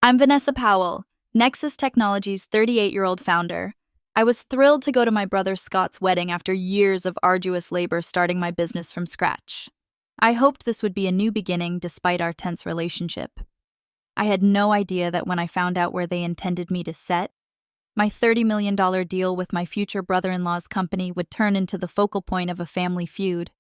I'm Vanessa Powell, Nexus Technologies' 38-year-old founder. I was thrilled to go to my brother Scott's wedding after years of arduous labor starting my business from scratch. I hoped this would be a new beginning despite our tense relationship. I had no idea that when I found out where they intended me to set, my $30 million deal with my future brother-in-law's company would turn into the focal point of a family feud.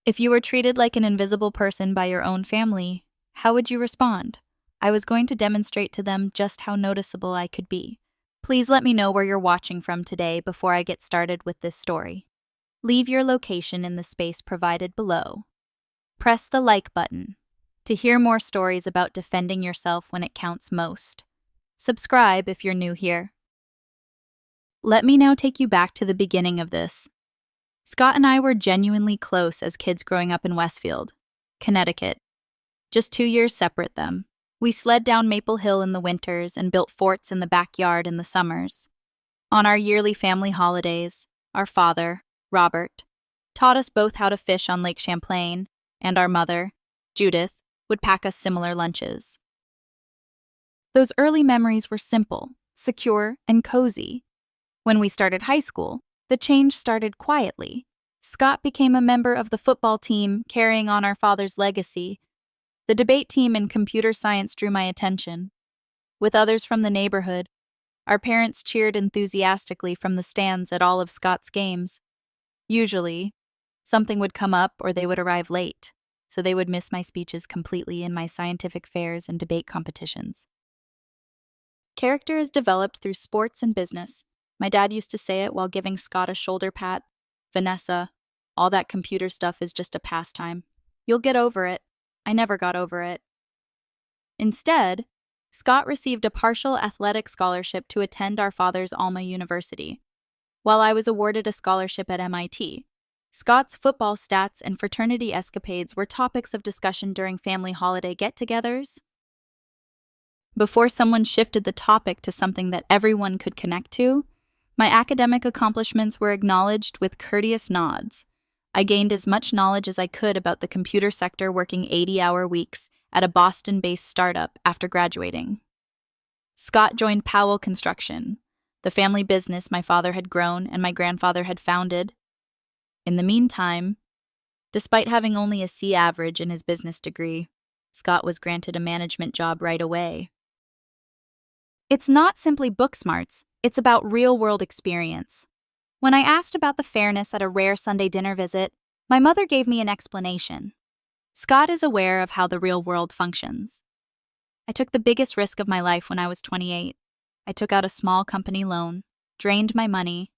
If you were treated like an invisible person by your own family, how would you respond? I was going to demonstrate to them just how noticeable I could be. Please let me know where you're watching from today before I get started with this story. Leave your location in the space provided below. Press the like button to hear more stories about defending yourself when it counts most. Subscribe if you're new here. Let me now take you back to the beginning of this. Scott and I were genuinely close as kids growing up in Westfield, Connecticut. Just 2 years separate them. We sled down Maple Hill in the winters and built forts in the backyard in the summers. On our yearly family holidays, our father, Robert, taught us both how to fish on Lake Champlain, and our mother, Judith, would pack us similar lunches. Those early memories were simple, secure, and cozy. When we started high school, the change started quietly. Scott became a member of the football team, carrying on our father's legacy. The debate team in computer science drew my attention. With others from the neighborhood, our parents cheered enthusiastically from the stands at all of Scott's games. Usually, something would come up or they would arrive late, so they would miss my speeches completely in my scientific fairs and debate competitions. Character is developed through sports and business. My dad used to say it while giving Scott a shoulder pat. Vanessa, all that computer stuff is just a pastime. You'll get over it. I never got over it. Instead, Scott received a partial athletic scholarship to attend our father's Alma University, while I was awarded a scholarship at MIT. Scott's football stats and fraternity escapades were topics of discussion during family holiday get-togethers. Before someone shifted the topic to something that everyone could connect to, my academic accomplishments were acknowledged with courteous nods. I gained as much knowledge as I could about the computer sector working 80-hour weeks at a Boston-based startup after graduating. Scott joined Powell Construction, the family business my father had grown and my grandfather had founded. In the meantime, despite having only a C average in his business degree, Scott was granted a management job right away. It's not simply book smarts, it's about real-world experience. When I asked about the fairness at a rare Sunday dinner visit, my mother gave me an explanation. Scott is aware of how the real world functions. I took the biggest risk of my life when I was 28. I took out a small company loan, drained my money,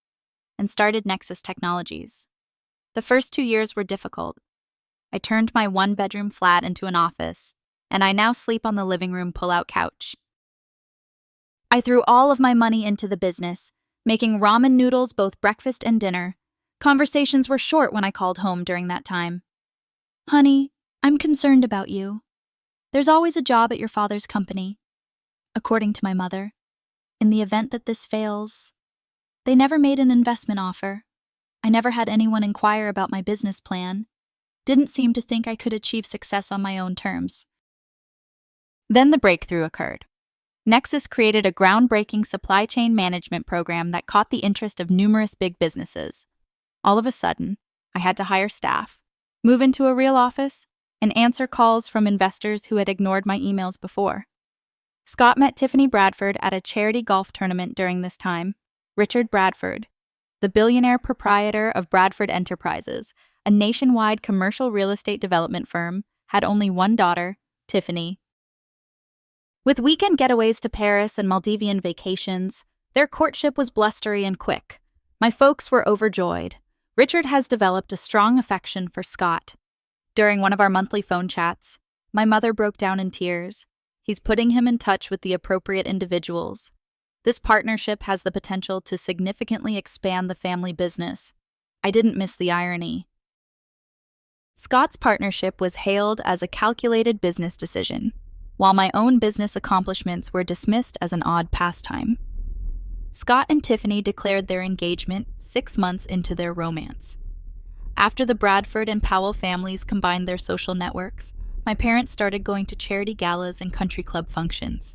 and started Nexus Technologies. The first 2 years were difficult. I turned my one-bedroom flat into an office, and I now sleep on the living room pull-out couch. I threw all of my money into the business, making ramen noodles both breakfast and dinner. Conversations were short when I called home during that time. Honey, I'm concerned about you. There's always a job at your father's company. According to my mother, in the event that this fails, they never made an investment offer. I never had anyone inquire about my business plan. Didn't seem to think I could achieve success on my own terms. Then the breakthrough occurred. Nexus created a groundbreaking supply chain management program that caught the interest of numerous big businesses. All of a sudden, I had to hire staff, move into a real office, and answer calls from investors who had ignored my emails before. Scott met Tiffany Bradford at a charity golf tournament during this time. Richard Bradford, the billionaire proprietor of Bradford Enterprises, a nationwide commercial real estate development firm, had only one daughter, Tiffany. With weekend getaways to Paris and Maldivian vacations, their courtship was blustery and quick. My folks were overjoyed. Richard has developed a strong affection for Scott. During one of our monthly phone chats, my mother broke down in tears. He's putting him in touch with the appropriate individuals. This partnership has the potential to significantly expand the family business. I didn't miss the irony. Scott's partnership was hailed as a calculated business decision, while my own business accomplishments were dismissed as an odd pastime. Scott and Tiffany declared their engagement 6 months into their romance. After the Bradford and Powell families combined their social networks, My parents started going to charity galas and country club functions.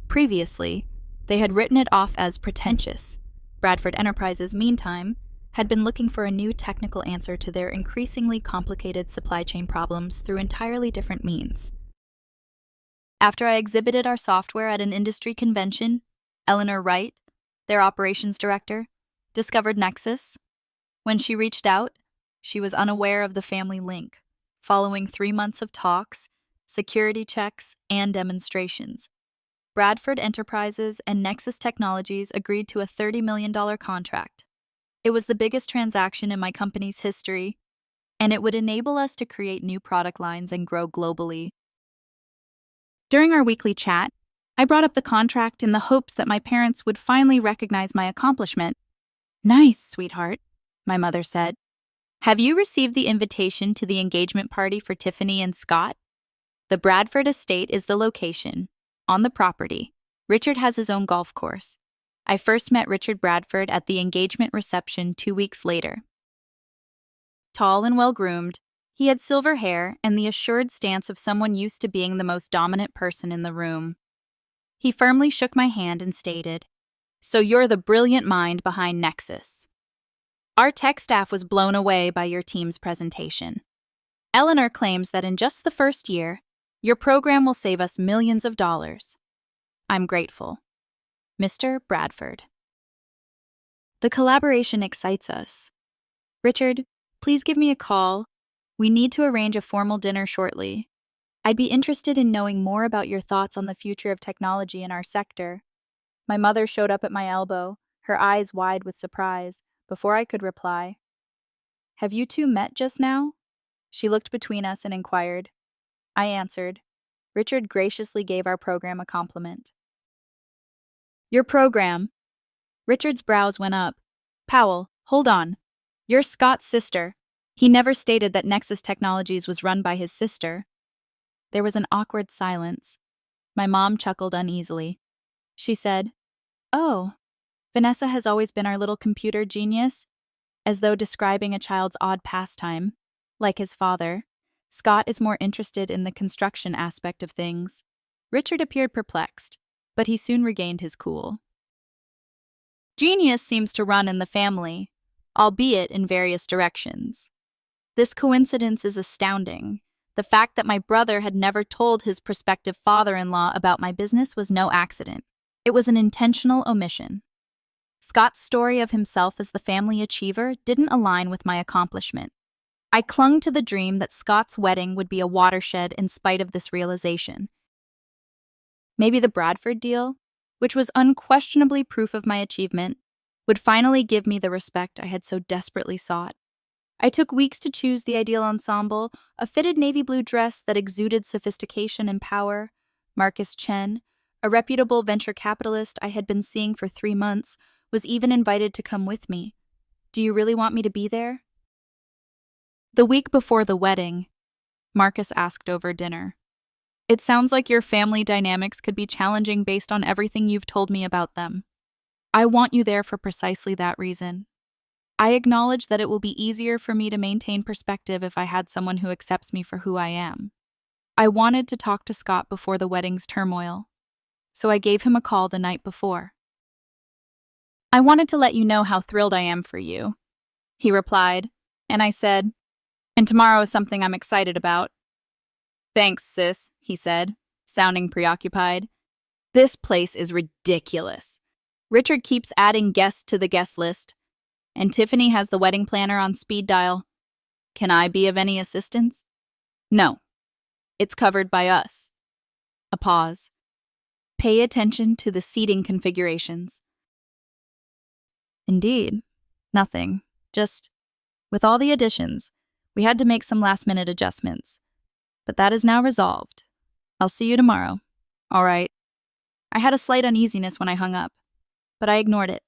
Previously, they had written it off as pretentious. Bradford Enterprises, meantime, had been looking for a new technical answer to their increasingly complicated supply chain problems through entirely different means. After I exhibited our software at an industry convention, Eleanor Wright, their operations director, discovered Nexus. When she reached out, she was unaware of the family link. Following 3 months of talks, security checks, and demonstrations, Bradford Enterprises and Nexus Technologies agreed to a $30 million contract. It was the biggest transaction in my company's history, and it would enable us to create new product lines and grow globally. During our weekly chat, I brought up the contract in the hopes that my parents would finally recognize my accomplishment. "Nice, sweetheart," my mother said. "Have you received the invitation to the engagement party for Tiffany and Scott? The Bradford estate is the location. On the property, Richard has his own golf course. I first met Richard Bradford at the engagement reception 2 weeks later. Tall and well-groomed, he had silver hair and the assured stance of someone used to being the most dominant person in the room. He firmly shook my hand and stated, "So you're the brilliant mind behind Nexus. Our tech staff was blown away by your team's presentation. Eleanor claims that in just the first year, your program will save us millions of dollars. I'm grateful. Mr. Bradford." The collaboration excites us. "Richard, please give me a call. We need to arrange a formal dinner shortly. I'd be interested in knowing more about your thoughts on the future of technology in our sector." My mother showed up at my elbow, her eyes wide with surprise. Before I could reply, "Have you two met just now?" She looked between us and inquired. I answered. Richard graciously gave our program a compliment. "Your program?" Richard's brows went up. "Powell, hold on. You're Scott's sister." He never stated that Nexus Technologies was run by his sister. There was an awkward silence. My mom chuckled uneasily. She said, "Oh, Vanessa has always been our little computer genius," as though describing a child's odd pastime. Like his father, Scott is more interested in the construction aspect of things. Richard appeared perplexed, but he soon regained his cool. "Genius seems to run in the family, albeit in various directions. This coincidence is astounding. The fact that my brother had never told his prospective father-in-law about my business was no accident. It was an intentional omission. Scott's story of himself as the family achiever didn't align with my accomplishment. I clung to the dream that Scott's wedding would be a watershed in spite of this realization. Maybe the Bradford deal, which was unquestionably proof of my achievement, would finally give me the respect I had so desperately sought. I took weeks to choose the ideal ensemble, a fitted navy blue dress that exuded sophistication and power. Marcus Chen, a reputable venture capitalist I had been seeing for 3 months, was even invited to come with me. "Do you really want me to be there?" The week before the wedding, Marcus asked over dinner. "It sounds like your family dynamics could be challenging based on everything you've told me about them. I want you there for precisely that reason. I acknowledge that it will be easier for me to maintain perspective if I had someone who accepts me for who I am. I wanted to talk to Scott before the wedding's turmoil, so I gave him a call the night before. I wanted to let you know how thrilled I am for you," he replied, and I said, "And tomorrow is something I'm excited about." "Thanks, sis," he said, sounding preoccupied. "This place is ridiculous. Richard keeps adding guests to the guest list, and Tiffany has the wedding planner on speed dial. Can I be of any assistance?" "No. It's covered by us." A pause. "Pay attention to the seating configurations." Indeed. Nothing. Just, with all the additions, we had to make some last-minute adjustments. But that is now resolved. I'll see you tomorrow. All right. I had a slight uneasiness when I hung up, but I ignored it.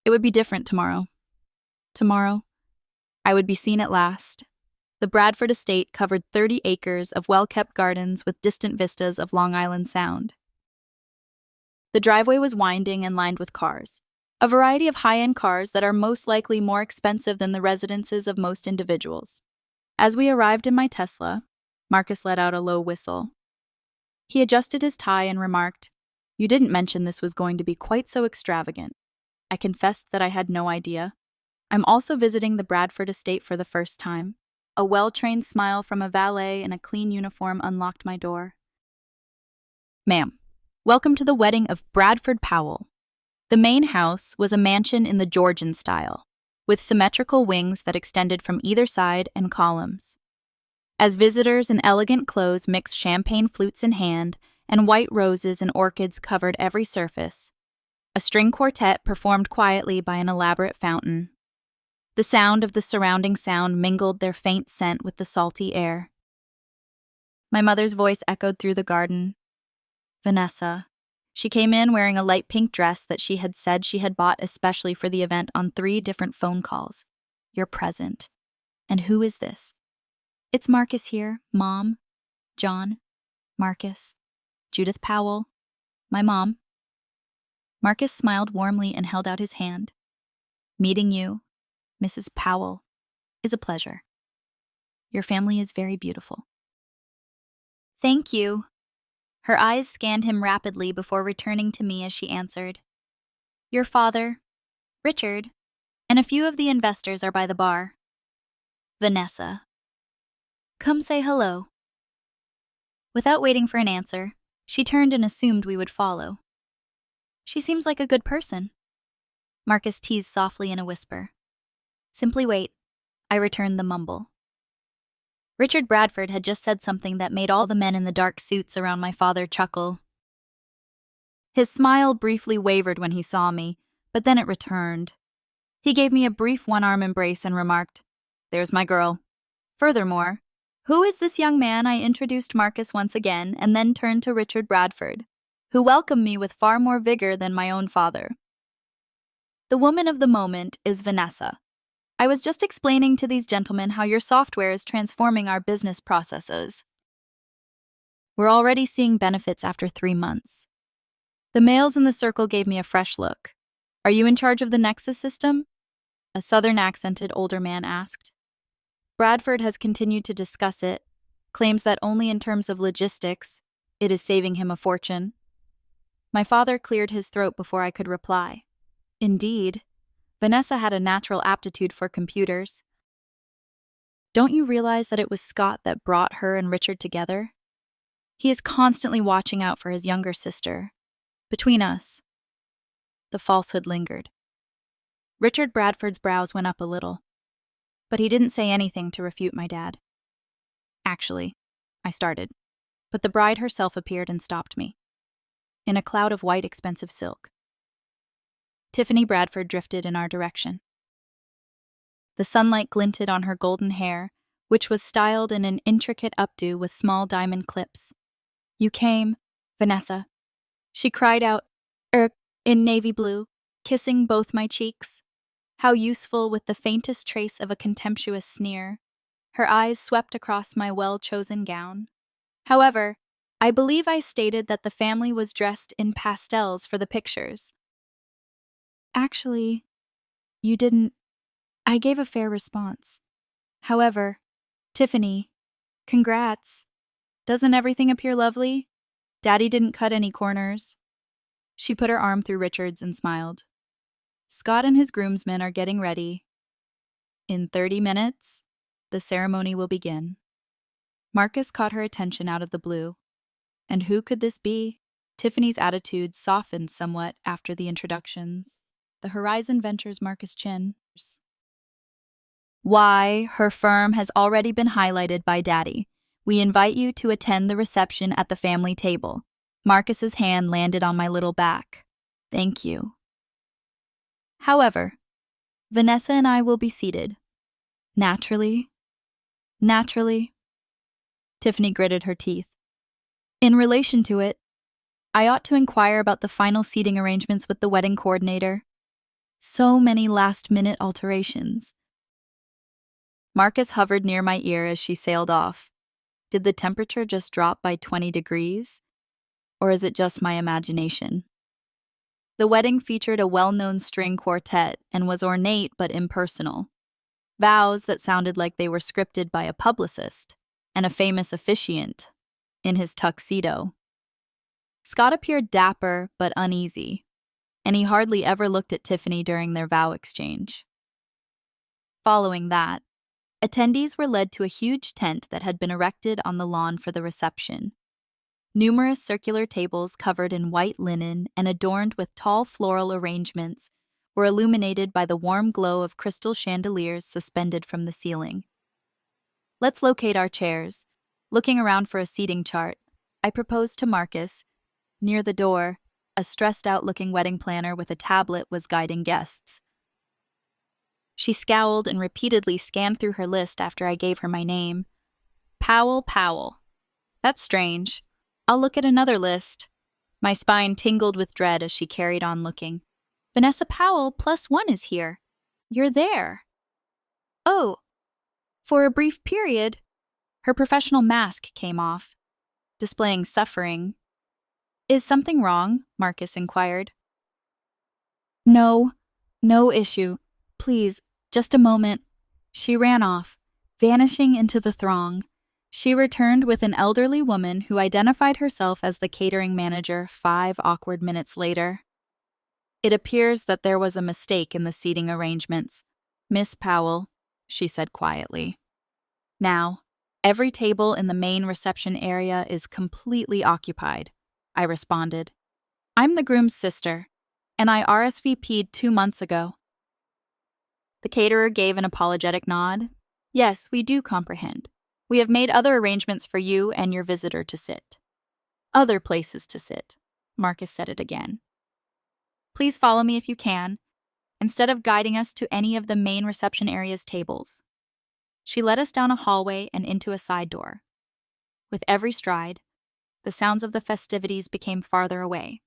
It would be different tomorrow. Tomorrow, I would be seen at last. The Bradford estate covered 30 acres of well-kept gardens with distant vistas of Long Island Sound. The driveway was winding and lined with cars, a variety of high-end cars that are most likely more expensive than the residences of most individuals. As we arrived in my Tesla, Marcus let out a low whistle. He adjusted his tie and remarked, "You didn't mention this was going to be quite so extravagant." I confessed that I had no idea. I'm also visiting the Bradford estate for the first time. A well-trained smile from a valet in a clean uniform unlocked my door. "Ma'am, welcome to the wedding of Bradford Powell." The main house was a mansion in the Georgian style, with symmetrical wings that extended from either side and columns. As visitors in elegant clothes mixed champagne flutes in hand and white roses and orchids covered every surface, a string quartet performed quietly by an elaborate fountain. The sound of the surrounding sound mingled their faint scent with the salty air. My mother's voice echoed through the garden. "Vanessa." She came in wearing a light pink dress that she had said she had bought especially for the event on 3 different phone calls. "You're present. And who is this?" "It's Marcus here, Mom. John, Marcus, Judith Powell, my mom." Marcus smiled warmly and held out his hand. "Meeting you, Mrs. Powell, is a pleasure. Your family is very beautiful." "Thank you." Her eyes scanned him rapidly before returning to me as she answered, "Your father, Richard, and a few of the investors are by the bar. Vanessa. Come say hello." Without waiting for an answer, she turned and assumed we would follow. "She seems like a good person," Marcus teased softly in a whisper. "Simply wait," I returned the mumble. Richard Bradford had just said something that made all the men in the dark suits around my father chuckle. His smile briefly wavered when he saw me, but then it returned. He gave me a brief one-arm embrace and remarked, "There's my girl. Furthermore, who is this young man?" I introduced Marcus once again and then turned to Richard Bradford, who welcomed me with far more vigor than my own father. "The woman of the moment is Vanessa. I was just explaining to these gentlemen how your software is transforming our business processes. We're already seeing benefits after 3 months." The males in the circle gave me a fresh look. "Are you in charge of the Nexus system?" a southern-accented older man asked. Bradford has continued to discuss it, claims that only in terms of logistics, it is saving him a fortune. My father cleared his throat before I could reply. Indeed, Vanessa had a natural aptitude for computers. "Don't you realize that it was Scott that brought her and Richard together? He is constantly watching out for his younger sister. Between us." The falsehood lingered. Richard Bradford's brows went up a little, but he didn't say anything to refute my dad. "Actually," I started, but the bride herself appeared and stopped me. In a cloud of white expensive silk, Tiffany Bradford drifted in our direction. The sunlight glinted on her golden hair, which was styled in an intricate updo with small diamond clips. "You came, Vanessa," she cried out, in navy blue, kissing both my cheeks. How useful with the faintest trace of a contemptuous sneer. Her eyes swept across my well-chosen gown. However, I believe I stated that the family was dressed in pastels for the pictures. "Actually, you didn't." I gave a fair response. "However, Tiffany, congrats. Doesn't everything appear lovely? Daddy didn't cut any corners." She put her arm through Richard's and smiled. "Scott and his groomsmen are getting ready. In 30 minutes, the ceremony will begin." Marcus caught her attention out of the blue. And who could this be? Tiffany's attitude softened somewhat after the introductions. The Horizon Ventures Marcus Chin. "Why, her firm has already been highlighted by Daddy. We invite you to attend the reception at the family table." Marcus's hand landed on my little back. "Thank you." However, Vanessa and I will be seated. Naturally. Tiffany gritted her teeth. "In relation to it, I ought to inquire about the final seating arrangements with the wedding coordinator. So many last-minute alterations." Marcus hovered near my ear as she sailed off. Did the temperature just drop by 20 degrees? Or is it just my imagination? The wedding featured a well-known string quartet and was ornate but impersonal. Vows that sounded like they were scripted by a publicist. and a famous officiant in his tuxedo. Scott appeared dapper but uneasy, and he hardly ever looked at Tiffany during their vow exchange. Following that, attendees were led to a huge tent that had been erected on the lawn for the reception. Numerous circular tables covered in white linen and adorned with tall floral arrangements were illuminated by the warm glow of crystal chandeliers suspended from the ceiling. Let's locate our chairs. Looking around for a seating chart, I proposed to Marcus. Near the door, a stressed-out-looking wedding planner with a tablet was guiding guests. She scowled and repeatedly scanned through her list after I gave her my name. Powell. That's strange. I'll look at another list. My spine tingled with dread as she carried on looking. Vanessa Powell +1 is here. You're there. Oh. For a brief period, her professional mask came off, displaying suffering. Is something wrong? Marcus inquired. No issue. Please, just a moment. She ran off, vanishing into the throng. She returned with an elderly woman who identified herself as the catering manager 5 awkward minutes later. It appears that there was a mistake in the seating arrangements. Miss Powell, she said quietly. Now, every table in the main reception area is completely occupied, I responded. I'm the groom's sister, and I RSVP'd 2 months ago. The caterer gave an apologetic nod. Yes, we do comprehend. We have made other arrangements for you and your visitor to sit. Other places to sit. Marcus said it again. Please follow me if you can, instead of guiding us to any of the main reception area's tables. She led us down a hallway and into a side door. With every stride, the sounds of the festivities became farther away.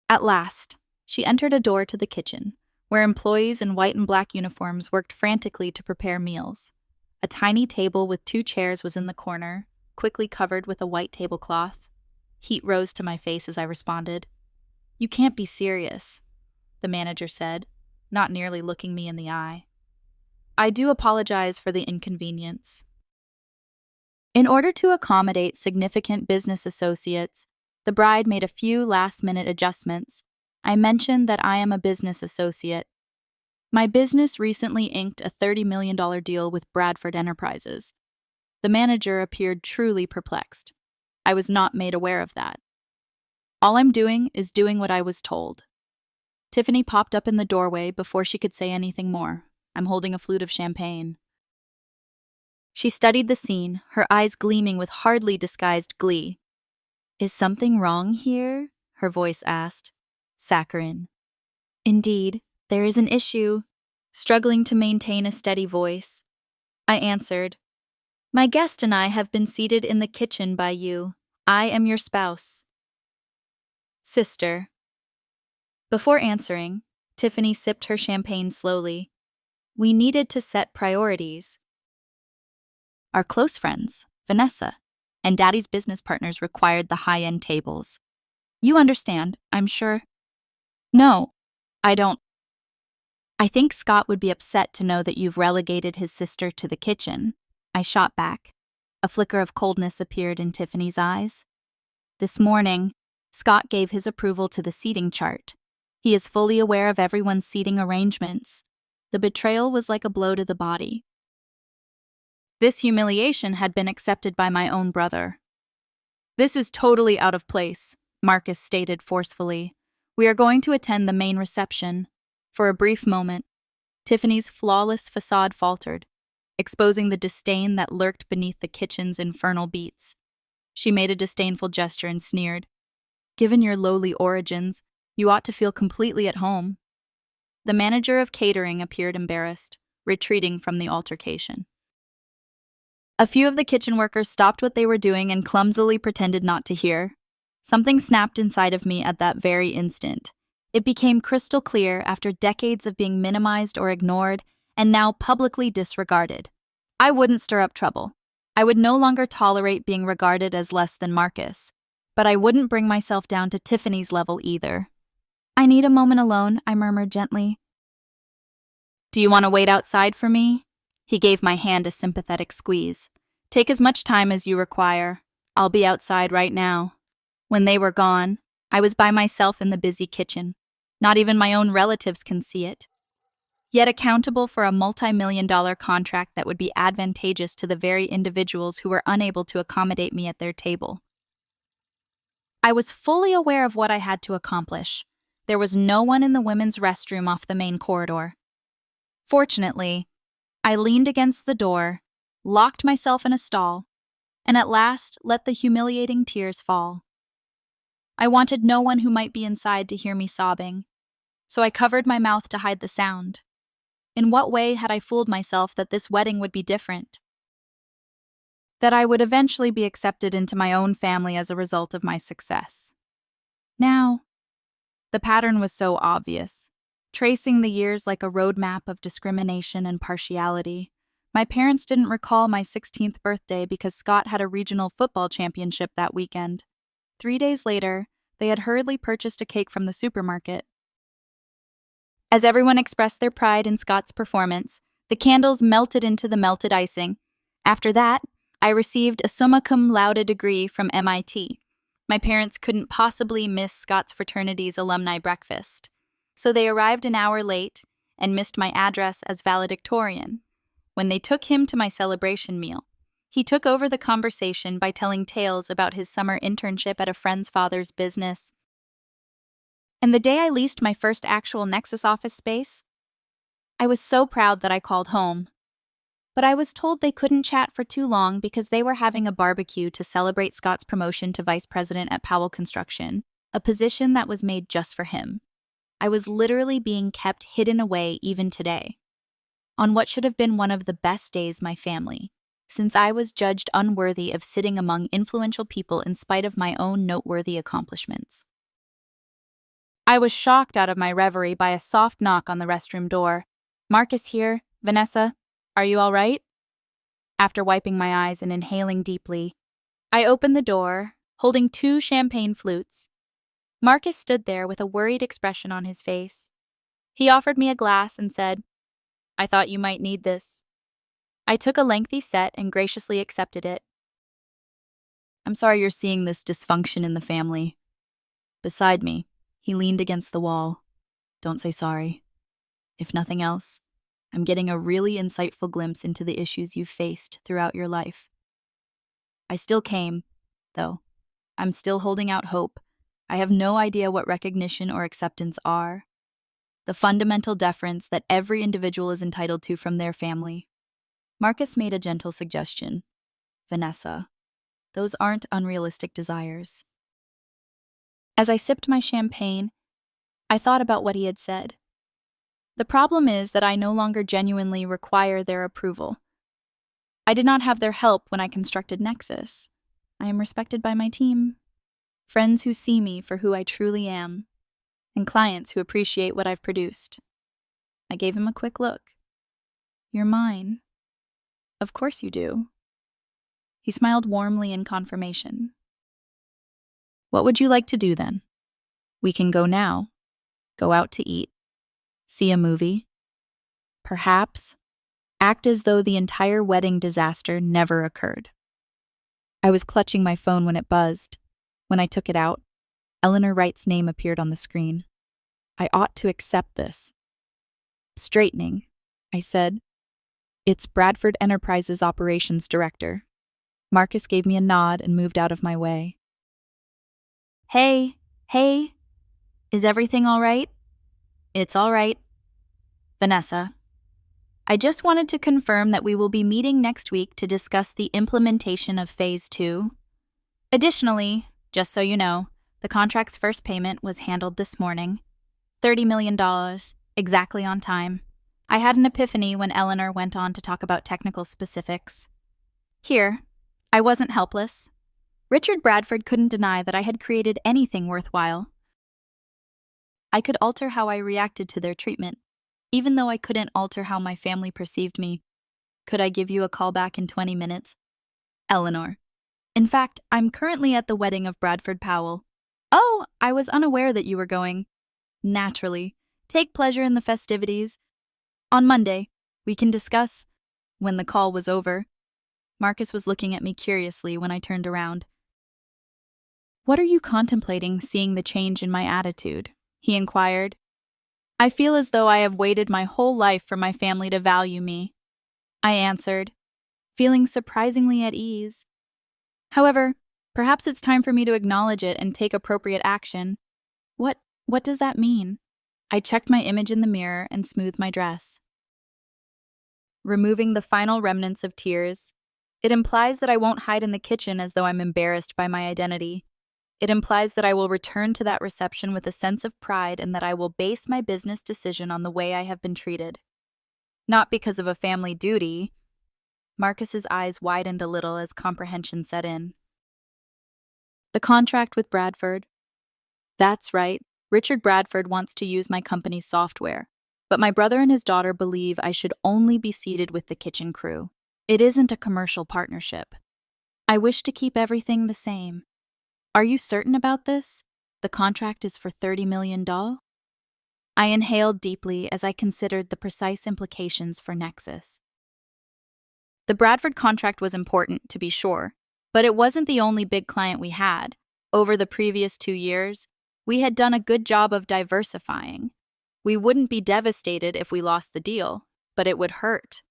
At last, she entered a door to the kitchen, where employees in white and black uniforms worked frantically to prepare meals. A tiny table with 2 chairs was in the corner, quickly covered with a white tablecloth. Heat rose to my face as I responded. You can't be serious, the manager said, not nearly looking me in the eye. I do apologize for the inconvenience. In order to accommodate significant business associates, the bride made a few last-minute adjustments. I mentioned that I am a business associate. My business recently inked a $30 million deal with Bradford Enterprises. The manager appeared truly perplexed. I was not made aware of that. All I'm doing is doing what I was told. Tiffany popped up in the doorway before she could say anything more. I'm holding a flute of champagne. She studied the scene, her eyes gleaming with hardly disguised glee. Is something wrong here? Her voice asked. Saccharine. Indeed, there is an issue. Struggling to maintain a steady voice, I answered. My guest and I have been seated in the kitchen by you. I am your spouse. Sister. Before answering, Tiffany sipped her champagne slowly. We needed to set priorities. Our close friends, Vanessa, and Daddy's business partners required the high-end tables. You understand, I'm sure. No, I don't. I think Scott would be upset to know that you've relegated his sister to the kitchen. I shot back. A flicker of coldness appeared in Tiffany's eyes. This morning, Scott gave his approval to the seating chart. He is fully aware of everyone's seating arrangements. The betrayal was like a blow to the body. This humiliation had been accepted by my own brother. This is totally out of place, Marcus stated forcefully. We are going to attend the main reception. For a brief moment, Tiffany's flawless facade faltered, exposing the disdain that lurked beneath the kitchen's infernal beats. She made a disdainful gesture and sneered. Given your lowly origins, you ought to feel completely at home. The manager of catering appeared embarrassed, retreating from the altercation. A few of the kitchen workers stopped what they were doing and clumsily pretended not to hear. Something snapped inside of me at that very instant. It became crystal clear after decades of being minimized or ignored and now publicly disregarded. I wouldn't stir up trouble. I would no longer tolerate being regarded as less than Marcus, but I wouldn't bring myself down to Tiffany's level either. I need a moment alone, I murmured gently. Do you want to wait outside for me? He gave my hand a sympathetic squeeze. Take as much time as you require. I'll be outside right now." When they were gone, I was by myself in the busy kitchen. Not even my own relatives can see it. Yet accountable for a multi-million-dollar contract that would be advantageous to the very individuals who were unable to accommodate me at their table. I was fully aware of what I had to accomplish. There was no one in the women's restroom off the main corridor. Fortunately, I leaned against the door, locked myself in a stall, and at last let the humiliating tears fall. I wanted no one who might be inside to hear me sobbing, so I covered my mouth to hide the sound. In what way had I fooled myself that this wedding would be different? That I would eventually be accepted into my own family as a result of my success. Now, the pattern was so obvious, tracing the years like a roadmap of discrimination and partiality. My parents didn't recall my 16th birthday because Scott had a regional football championship that weekend. 3 days later, they had hurriedly purchased a cake from the supermarket. As everyone expressed their pride in Scott's performance, the candles melted into the melted icing. After that, I received a summa cum laude degree from MIT. My parents couldn't possibly miss Scott's fraternity's alumni breakfast, so they arrived an hour late and missed my address as valedictorian. When they took him to my celebration meal, he took over the conversation by telling tales about his summer internship at a friend's father's business. And the day I leased my first actual Nexus office space, I was so proud that I called home. But I was told they couldn't chat for too long because they were having a barbecue to celebrate Scott's promotion to vice president at Powell Construction, a position that was made just for him. I was literally being kept hidden away even today, on what should have been one of the best days my family, since I was judged unworthy of sitting among influential people in spite of my own noteworthy accomplishments. I was shocked out of my reverie by a soft knock on the restroom door. "Marcus here, Vanessa. Are you all right?" After wiping my eyes and inhaling deeply, I opened the door, holding 2 champagne flutes. Marcus stood there with a worried expression on his face. He offered me a glass and said, "I thought you might need this." I took a lengthy set and graciously accepted it. "I'm sorry you're seeing this dysfunction in the family." Beside me, he leaned against the wall. "Don't say sorry. If nothing else, I'm getting a really insightful glimpse into the issues you've faced throughout your life." I still came, though. I'm still holding out hope. I have no idea what recognition or acceptance are. The fundamental deference that every individual is entitled to from their family. Marcus made a gentle suggestion. "Vanessa, those aren't unrealistic desires." As I sipped my champagne, I thought about what he had said. The problem is that I no longer genuinely require their approval. I did not have their help when I constructed Nexus. I am respected by my team, friends who see me for who I truly am, and clients who appreciate what I've produced. I gave him a quick look. "You're mine." "Of course you do." He smiled warmly in confirmation. "What would you like to do then? We can go now, go out to eat, see a movie, perhaps act as though the entire wedding disaster never occurred." I was clutching my phone when it buzzed. When I took it out, Eleanor Wright's name appeared on the screen. I ought to accept this. Straightening, I said. "It's Bradford Enterprises Operations Director." Marcus gave me a nod and moved out of my way. Hey, is everything all right?" "It's all right. Vanessa, I just wanted to confirm that we will be meeting next week to discuss the implementation of Phase 2. Additionally, just so you know, the contract's first payment was handled this morning. $30 million, exactly on time. I had an epiphany when Eleanor went on to talk about technical specifics. Here, I wasn't helpless. Richard Bradford couldn't deny that I had created anything worthwhile. I could alter how I reacted to their treatment, even though I couldn't alter how my family perceived me. Could I give you a call back in 20 minutes? Eleanor. In fact, I'm currently at the wedding of Bradford Powell. Oh, I was unaware that you were going. Naturally. Take pleasure in the festivities. On Monday, we can discuss. When the call was over, Marcus was looking at me curiously when I turned around. "What are you contemplating, seeing the change in my attitude?" he inquired. "I feel as though I have waited my whole life for my family to value me," I answered, feeling surprisingly at ease. "However, perhaps it's time for me to acknowledge it and take appropriate action." What does that mean?" I checked my image in the mirror and smoothed my dress. Removing the final remnants of tears, it implies that I won't hide in the kitchen as though I'm embarrassed by my identity. It implies that I will return to that reception with a sense of pride and that I will base my business decision on the way I have been treated. Not because of a family duty. Marcus's eyes widened a little as comprehension set in. "The contract with Bradford." "That's right. Richard Bradford wants to use my company's software, but my brother and his daughter believe I should only be seated with the kitchen crew. It isn't a commercial partnership. I wish to keep everything the same." "Are you certain about this? The contract is for $30 million?" I inhaled deeply as I considered the precise implications for Nexus. The Bradford contract was important, to be sure, but it wasn't the only big client we had. Over the previous 2 years, we had done a good job of diversifying. We wouldn't be devastated if we lost the deal, but it would hurt.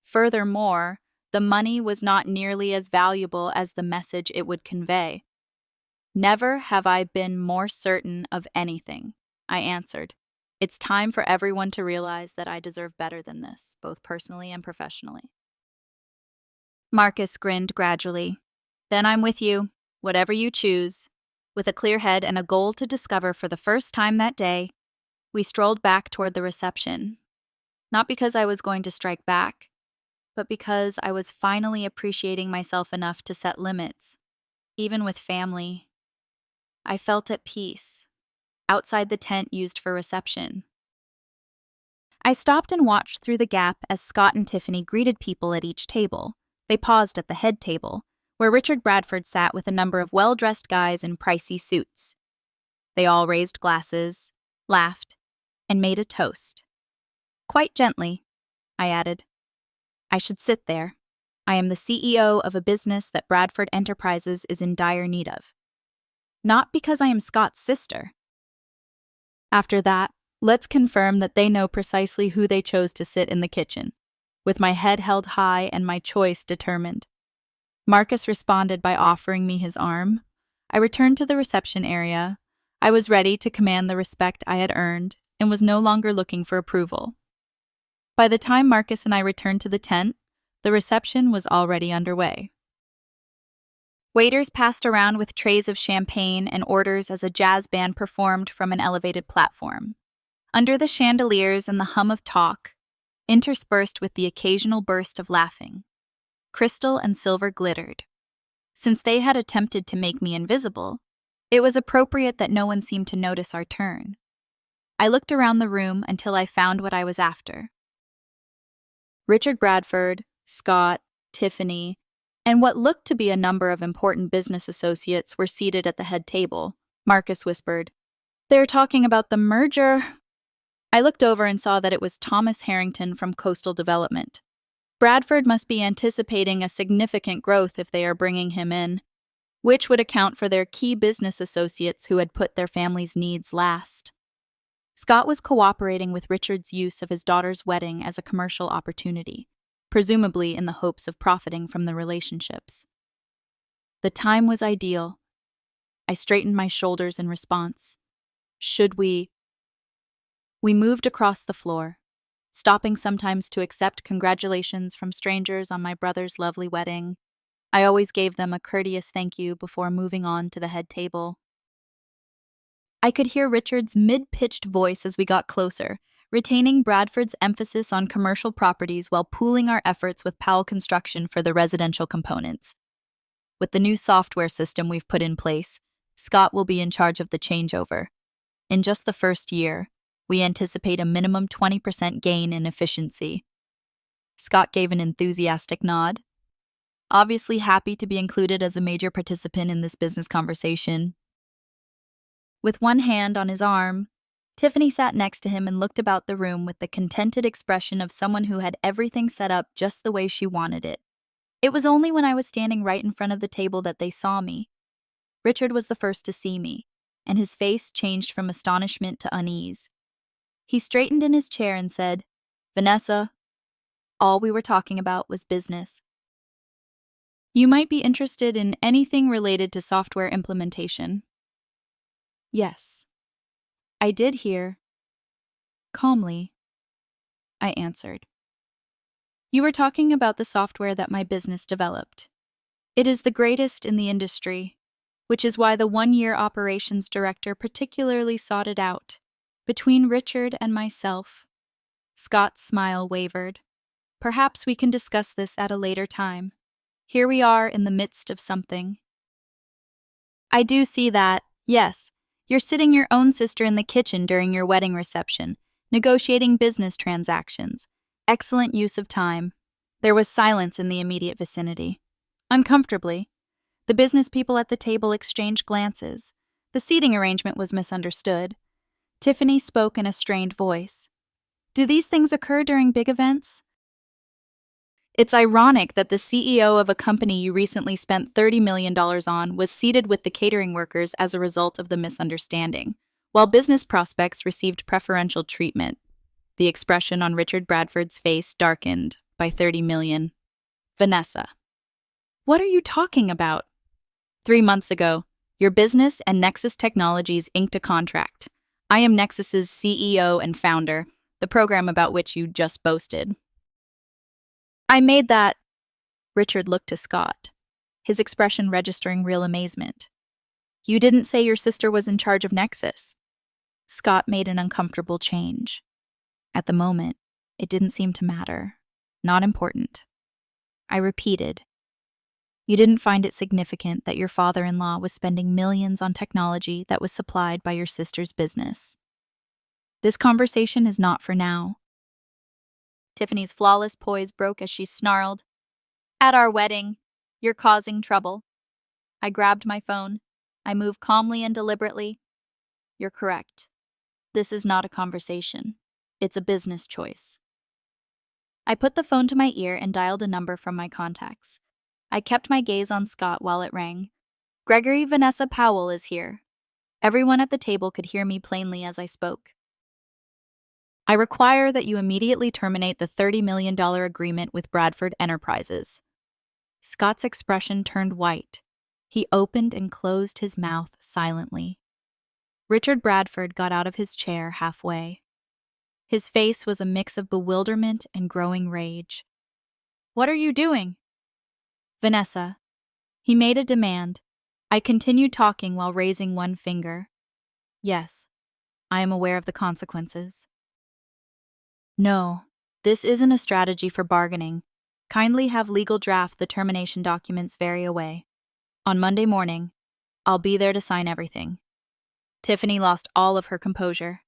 Furthermore, the money was not nearly as valuable as the message it would convey. "Never have I been more certain of anything," I answered. "It's time for everyone to realize that I deserve better than this, both personally and professionally." Marcus grinned gradually. "Then I'm with you, whatever you choose." With a clear head and a goal to discover for the first time that day, we strolled back toward the reception. Not because I was going to strike back, but because I was finally appreciating myself enough to set limits, even with family. I felt at peace, outside the tent used for reception. I stopped and watched through the gap as Scott and Tiffany greeted people at each table. They paused at the head table, where Richard Bradford sat with a number of well-dressed guys in pricey suits. They all raised glasses, laughed, and made a toast. Quite gently, I added, "I should sit there. I am the CEO of a business that Bradford Enterprises is in dire need of. Not because I am Scott's sister." After that, let's confirm that they know precisely who they chose to sit in the kitchen, with my head held high and my choice determined. Marcus responded by offering me his arm. I returned to the reception area. I was ready to command the respect I had earned and was no longer looking for approval. By the time Marcus and I returned to the tent, the reception was already underway. Waiters passed around with trays of champagne and orders as a jazz band performed from an elevated platform. Under the chandeliers and the hum of talk, interspersed with the occasional burst of laughing, crystal and silver glittered. Since they had attempted to make me invisible, it was appropriate that no one seemed to notice our turn. I looked around the room until I found what I was after. Richard Bradford, Scott, Tiffany, and what looked to be a number of important business associates were seated at the head table. Marcus whispered, "They're talking about the merger." I looked over and saw that it was Thomas Harrington from Coastal Development. Bradford must be anticipating a significant growth if they are bringing him in, which would account for their key business associates who had put their family's needs last. Scott was cooperating with Richard's use of his daughter's wedding as a commercial opportunity, presumably in the hopes of profiting from the relationships. The time was ideal. I straightened my shoulders in response. Should we? We moved across the floor, stopping sometimes to accept congratulations from strangers on my brother's lovely wedding. I always gave them a courteous thank you before moving on to the head table. I could hear Richard's mid-pitched voice as we got closer, retaining Bradford's emphasis on commercial properties while pooling our efforts with Powell Construction for the residential components. With the new software system we've put in place, Scott will be in charge of the changeover. In just the first year, we anticipate a minimum 20% gain in efficiency. Scott gave an enthusiastic nod, obviously happy to be included as a major participant in this business conversation. With one hand on his arm, Tiffany sat next to him and looked about the room with the contented expression of someone who had everything set up just the way she wanted it. It was only when I was standing right in front of the table that they saw me. Richard was the first to see me, and his face changed from astonishment to unease. He straightened in his chair and said, "Vanessa, all we were talking about was business. You might be interested in anything related to software implementation." "Yes, I did hear." Calmly, I answered. "You were talking about the software that my business developed. It is the greatest in the industry, which is why the one-year operations director particularly sought it out. Between Richard and myself." Scott's smile wavered. "Perhaps we can discuss this at a later time. Here we are in the midst of something." "I do see that, yes. You're sitting your own sister in the kitchen during your wedding reception, negotiating business transactions. Excellent use of time." There was silence in the immediate vicinity. Uncomfortably, the business people at the table exchanged glances. The seating arrangement was misunderstood. Tiffany spoke in a strained voice. "Do these things occur during big events?" "It's ironic that the CEO of a company you recently spent $30 million on was seated with the catering workers as a result of the misunderstanding, while business prospects received preferential treatment." The expression on Richard Bradford's face darkened by 30 million. "Vanessa, what are you talking about? 3 months ago, your business and Nexus Technologies inked a contract. I am Nexus's CEO and founder, the program about which you just boasted." "I made that." Richard looked to Scott, his expression registering real amazement. "You didn't say your sister was in charge of Nexus." Scott made an uncomfortable change. At the moment, it didn't seem to matter. Not important. I repeated, "You didn't find it significant that your father-in-law was spending millions on technology that was supplied by your sister's business. This conversation is not for now." Tiffany's flawless poise broke as she snarled, "At our wedding, you're causing trouble." I grabbed my phone. I moved calmly and deliberately. "You're correct. This is not a conversation. It's a business choice." I put the phone to my ear and dialed a number from my contacts. I kept my gaze on Scott while it rang. "Gregory Vanessa Powell is here." Everyone at the table could hear me plainly as I spoke. "I require that you immediately terminate the $30 million agreement with Bradford Enterprises." Scott's expression turned white. He opened and closed his mouth silently. Richard Bradford got out of his chair halfway. His face was a mix of bewilderment and growing rage. "What are you doing?" "Vanessa." He made a demand. I continued talking while raising one finger. "Yes, I am aware of the consequences." "No, this isn't a strategy for bargaining. Kindly have legal draft the termination documents very away. On Monday morning, I'll be there to sign everything." Tiffany lost all of her composure.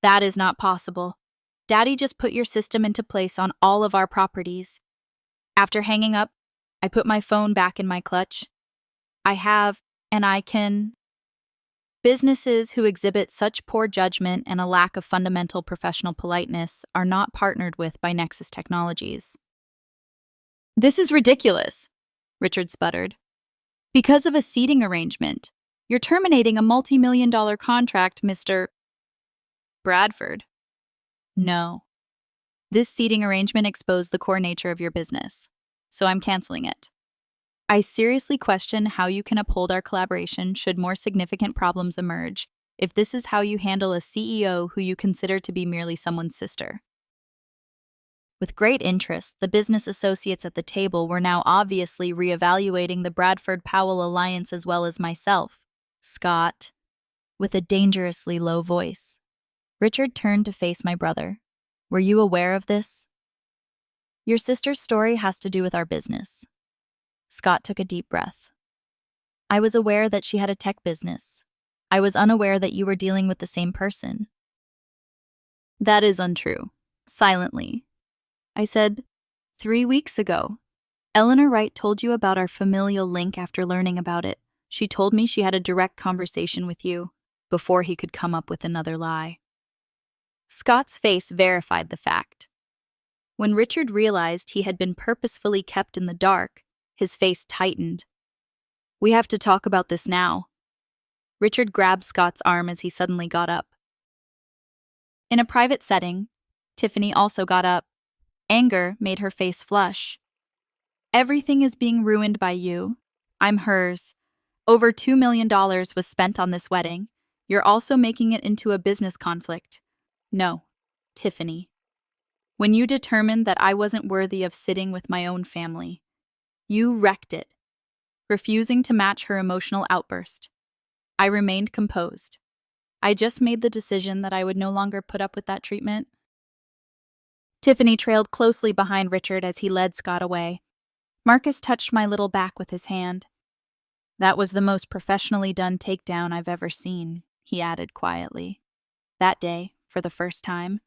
"That is not possible. Daddy just put your system into place on all of our properties." After hanging up, I put my phone back in my clutch. "I have, and I can." Businesses who exhibit such poor judgment and a lack of fundamental professional politeness are not partnered with by Nexus Technologies. "This is ridiculous," Richard sputtered. "Because of a seating arrangement. You're terminating a multi-million-dollar contract, Mr. Bradford." "No. This seating arrangement exposed the core nature of your business, so I'm canceling it. I seriously question how you can uphold our collaboration should more significant problems emerge, if this is how you handle a CEO who you consider to be merely someone's sister." With great interest, the business associates at the table were now obviously reevaluating the Bradford-Powell alliance as well as myself. Scott, with a dangerously low voice. Richard turned to face my brother. "Were you aware of this?" "Your sister's story has to do with our business." Scott took a deep breath. "I was aware that she had a tech business. I was unaware that you were dealing with the same person." "That is untrue." Silently, I said, 3 weeks ago. Eleanor Wright told you about our familial link after learning about it. She told me she had a direct conversation with you, before he could come up with another lie." Scott's face verified the fact. When Richard realized he had been purposefully kept in the dark, his face tightened. "We have to talk about this now." Richard grabbed Scott's arm as he suddenly got up. In a private setting, Tiffany also got up. Anger made her face flush. "Everything is being ruined by you. I'm hers. Over $2 million was spent on this wedding. You're also making it into a business conflict." "No, Tiffany. When you determined that I wasn't worthy of sitting with my own family, you wrecked it, refusing to match her emotional outburst. I remained composed. I just made the decision that I would no longer put up with that treatment." Tiffany trailed closely behind Richard as he led Scott away. Marcus touched my little back with his hand. "That was the most professionally done takedown I've ever seen," he added quietly. That day, for the first time,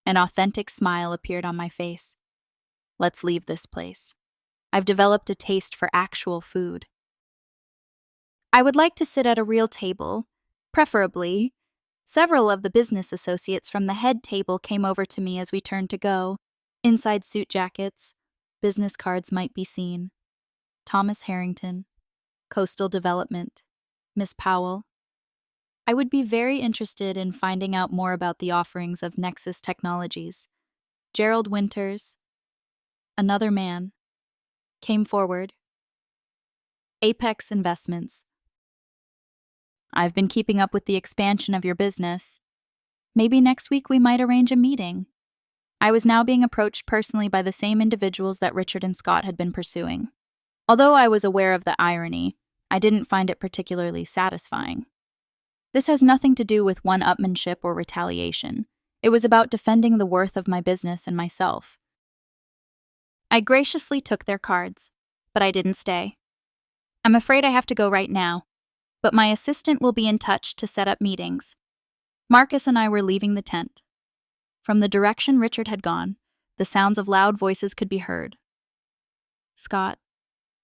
an authentic smile appeared on my face. "Let's leave this place. I've developed a taste for actual food." "I would like to sit at a real table, preferably." Several of the business associates from the head table came over to me as we turned to go. Inside suit jackets, business cards might be seen. Thomas Harrington, Coastal Development, Miss Powell. I would be very interested in finding out more about the offerings of Nexus Technologies. Gerald Winters, another man, came forward. Apex Investments. "I've been keeping up with the expansion of your business. Maybe next week we might arrange a meeting." I was now being approached personally by the same individuals that Richard and Scott had been pursuing. Although I was aware of the irony, I didn't find it particularly satisfying. This has nothing to do with one-upmanship or retaliation. It was about defending the worth of my business and myself. I graciously took their cards, but I didn't stay. "I'm afraid I have to go right now, but my assistant will be in touch to set up meetings." Marcus and I were leaving the tent. From the direction Richard had gone, the sounds of loud voices could be heard. "Scott,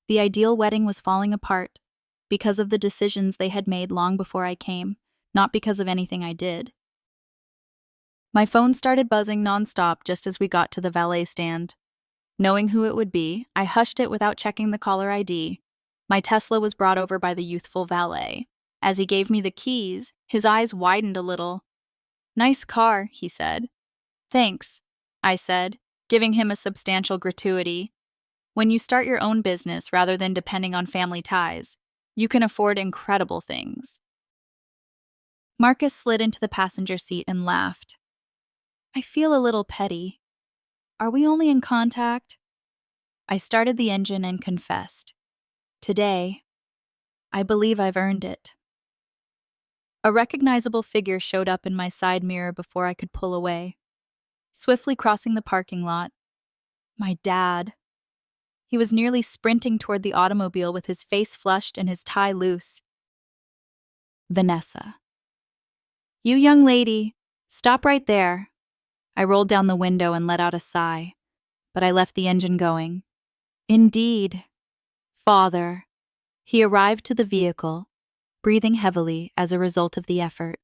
the ideal wedding was falling apart because of the decisions they had made long before I came, not because of anything I did." My phone started buzzing nonstop just as we got to the valet stand. Knowing who it would be, I hushed it without checking the caller ID. My Tesla was brought over by the youthful valet. As he gave me the keys, his eyes widened a little. "Nice car," he said. "Thanks," I said, giving him a substantial gratuity. When you start your own business rather than depending on family ties, you can afford incredible things. Marcus slid into the passenger seat and laughed. "I feel a little petty. Are we only in contact?" I started the engine and confessed. "Today, I believe I've earned it." A recognizable figure showed up in my side mirror before I could pull away. Swiftly crossing the parking lot, my dad. He was nearly sprinting toward the automobile with his face flushed and his tie loose. "Vanessa." "You young lady, stop right there." I rolled down the window and let out a sigh, but I left the engine going. "Indeed, Father." He arrived to the vehicle, breathing heavily as a result of the effort.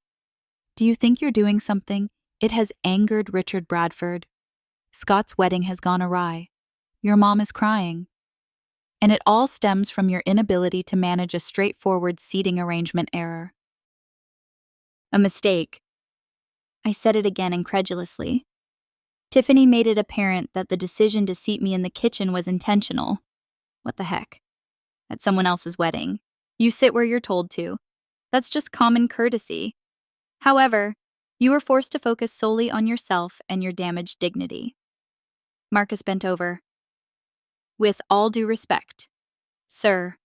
"Do you think you're doing something? It has angered Richard Bradford. Scott's wedding has gone awry. Your mom is crying. And it all stems from your inability to manage a straightforward seating arrangement error." "A mistake." I said it again incredulously. Tiffany made it apparent that the decision to seat me in the kitchen was intentional. What the heck? At someone else's wedding, you sit where you're told to. That's just common courtesy. However, you were forced to focus solely on yourself and your damaged dignity. Marcus bent over. "With all due respect, sir."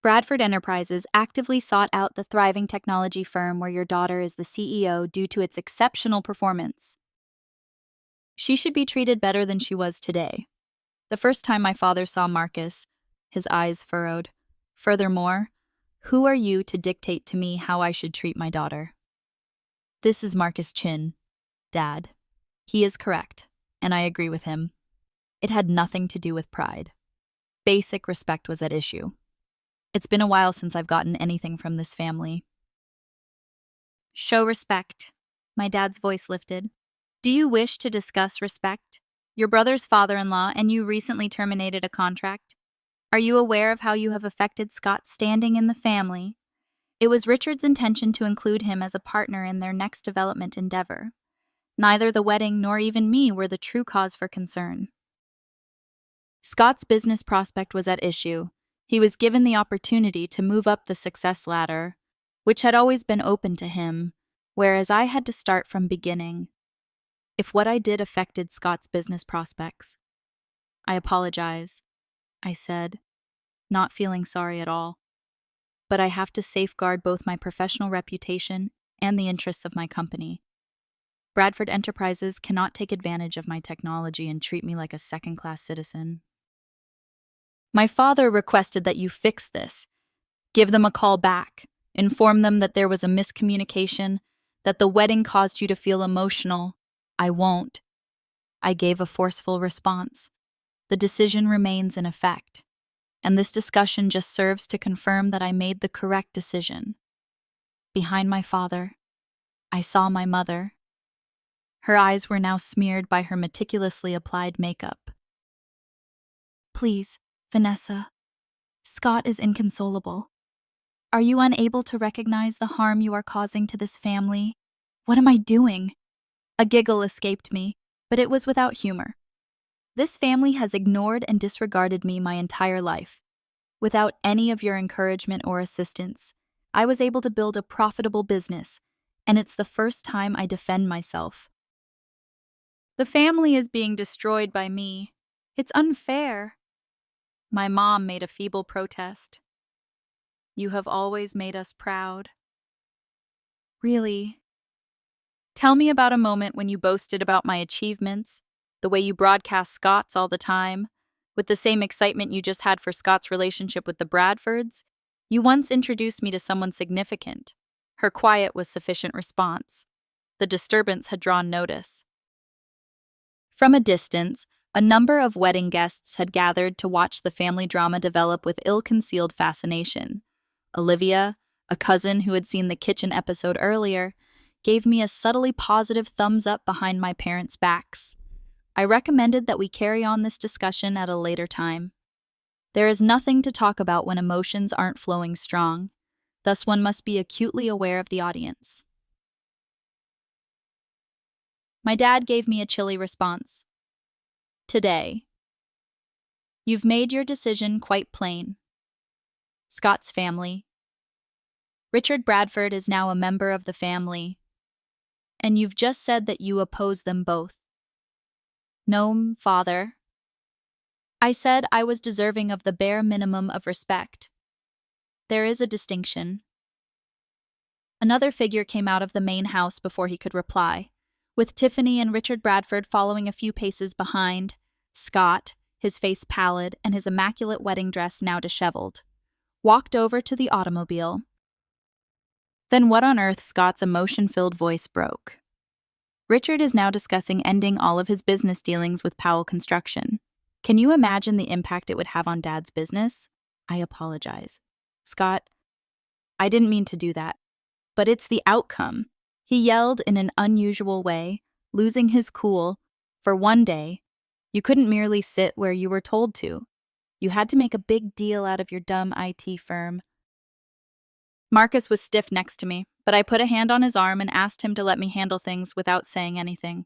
Bradford Enterprises actively sought out the thriving technology firm where your daughter is the CEO due to its exceptional performance. She should be treated better than she was today. The first time my father saw Marcus, his eyes furrowed. "Furthermore, who are you to dictate to me how I should treat my daughter?" "This is Marcus Chin, Dad. He is correct, and I agree with him. It had nothing to do with pride. Basic respect was at issue. It's been a while since I've gotten anything from this family." "Show respect." My dad's voice lifted. "Do you wish to discuss respect? your brother's father-in-law, and you recently terminated a contract. Are you aware of how you have affected Scott's standing in the family? It was Richard's intention to include him as a partner in their next development endeavor. Neither the wedding nor even me were the true cause for concern. Scott's business prospect was at issue. He was given the opportunity to move up the success ladder, which had always been open to him, whereas I had to start from beginning. If what I did affected Scott's business prospects, I apologize, I said, not feeling sorry at all. But I have to safeguard both my professional reputation and the interests of my company. Bradford Enterprises cannot take advantage of my technology and treat me like a second-class citizen. My father requested that you fix this. Give them a call back. Inform them that there was a miscommunication, that the wedding caused you to feel emotional. I won't. I gave a forceful response. The decision remains in effect, and this discussion just serves to confirm that I made the correct decision. Behind my father, I saw my mother. Her eyes were now smeared by her meticulously applied makeup. Please, Vanessa, Scott is inconsolable. Are you unable to recognize the harm you are causing to this family? What am I doing? A giggle escaped me, but it was without humor. This family has ignored and disregarded me my entire life. Without any of your encouragement or assistance, I was able to build a profitable business, and it's the first time I defend myself. The family is being destroyed by me. It's unfair. My mom made a feeble protest. You have always made us proud. Really? Tell me about a moment when you boasted about my achievements, the way you broadcast Scott's all the time, with the same excitement you just had for Scott's relationship with the Bradfords. You once introduced me to someone significant. Her quiet was sufficient response. The disturbance had drawn notice. From a distance, a number of wedding guests had gathered to watch the family drama develop with ill-concealed fascination. Olivia, a cousin who had seen the kitchen episode earlier, gave me a subtly positive thumbs up behind my parents' backs. I recommended that we carry on this discussion at a later time. There is nothing to talk about when emotions aren't flowing strong, thus one must be acutely aware of the audience. My dad gave me a chilly response. Today. You've made your decision quite plain. Scott's family. Richard Bradford is now a member of the family, and you've just said that you oppose them both. No, father. I said I was deserving of the bare minimum of respect. There is a distinction. Another figure came out of the main house before he could reply, with Tiffany and Richard Bradford following a few paces behind. Scott, his face pallid and his immaculate wedding dress now disheveled, walked over to the automobile. Then what on earth? Scott's emotion-filled voice broke. Richard is now discussing ending all of his business dealings with Powell Construction. Can you imagine the impact it would have on Dad's business? I apologize. Scott, I didn't mean to do that. But it's the outcome. He yelled in an unusual way, losing his cool. For one day, you couldn't merely sit where you were told to. You had to make a big deal out of your dumb IT firm. Marcus was stiff next to me, but I put a hand on his arm and asked him to let me handle things without saying anything.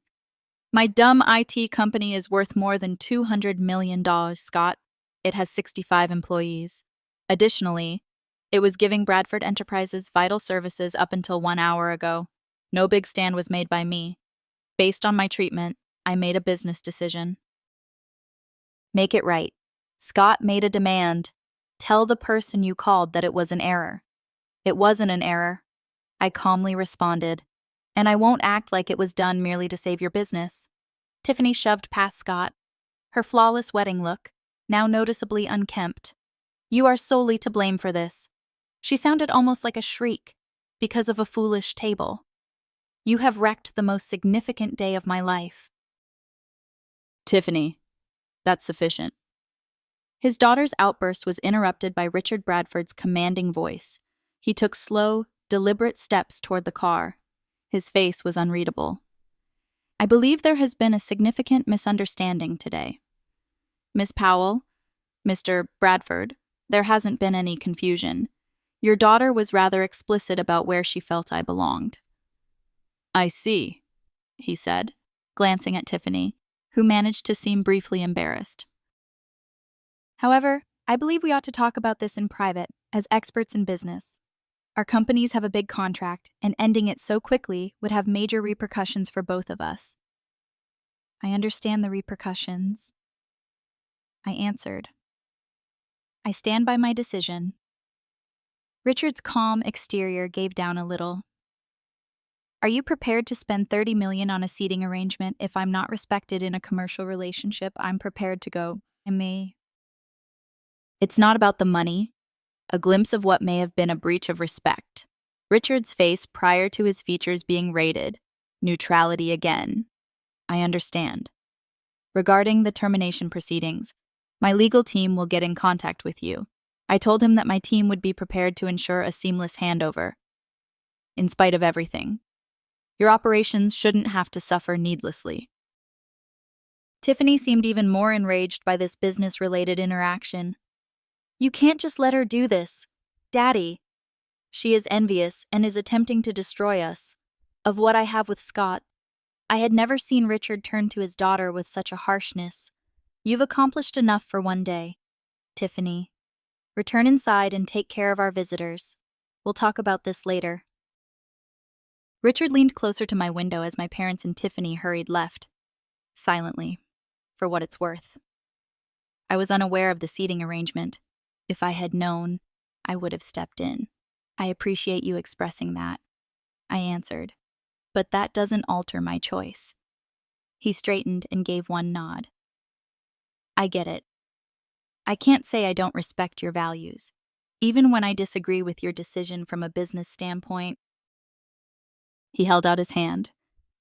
My dumb IT company is worth more than $200 million, Scott. It has 65 employees. Additionally, it was giving Bradford Enterprises vital services up until 1 hour ago. No big stand was made by me. Based on my treatment, I made a business decision. Make it right. Scott made a demand. Tell the person you called that it was an error. It wasn't an error. I calmly responded, and I won't act like it was done merely to save your business. Tiffany shoved past Scott, her flawless wedding look, now noticeably unkempt. You are solely to blame for this. She sounded almost like a shriek, because of a foolish table. You have wrecked the most significant day of my life. Tiffany, that's sufficient. His daughter's outburst was interrupted by Richard Bradford's commanding voice. He took slow, deliberate steps toward the car. His face was unreadable. I believe there has been a significant misunderstanding today. Miss Powell, Mr. Bradford, there hasn't been any confusion. Your daughter was rather explicit about where she felt I belonged." "I see," he said, glancing at Tiffany, who managed to seem briefly embarrassed. "However, I believe we ought to talk about this in private, as experts in business. Our companies have a big contract, and ending it so quickly would have major repercussions for both of us." "I understand the repercussions," I answered. "I stand by my decision." Richard's calm exterior gave down a little. "Are you prepared to spend $30 million on a seating arrangement if I'm not respected in a commercial relationship? I'm prepared to go. It's not about the money. A glimpse of what may have been a breach of respect. Richard's face prior to his features being raided. Neutrality again. I understand. Regarding the termination proceedings, my legal team will get in contact with you. I told him that my team would be prepared to ensure a seamless handover. In spite of everything, your operations shouldn't have to suffer needlessly." Tiffany seemed even more enraged by this business-related interaction. "You can't just let her do this. Daddy. She is envious and is attempting to destroy us. Of what I have with Scott, I had never seen Richard turn to his daughter with such a harshness. You've accomplished enough for one day. Tiffany, return inside and take care of our visitors. We'll talk about this later." Richard leaned closer to my window as my parents and Tiffany hurried left, silently, for what it's worth. I was unaware of the seating arrangement. If I had known, I would have stepped in. "I appreciate you expressing that," I answered, "but that doesn't alter my choice." He straightened and gave one nod. "I get it. I can't say I don't respect your values, even when I disagree with your decision from a business standpoint." He held out his hand.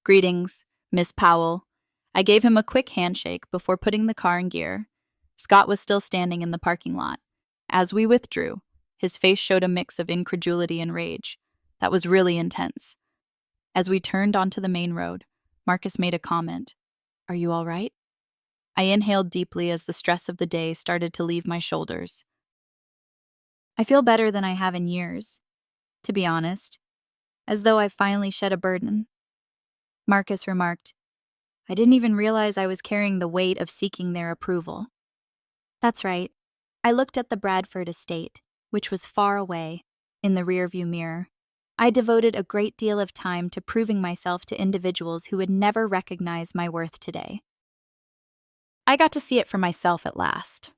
"Greetings, Miss Powell." I gave him a quick handshake before putting the car in gear. Scott was still standing in the parking lot. As we withdrew, his face showed a mix of incredulity and rage. That was really intense. As we turned onto the main road, Marcus made a comment. "Are you all right?" I inhaled deeply as the stress of the day started to leave my shoulders. "I feel better than I have in years, to be honest, as though I've finally shed a burden." Marcus remarked, "I didn't even realize I was carrying the weight of seeking their approval." That's right. I looked at the Bradford estate, which was far away, in the rearview mirror. I devoted a great deal of time to proving myself to individuals who would never recognize my worth today. I got to see it for myself at last.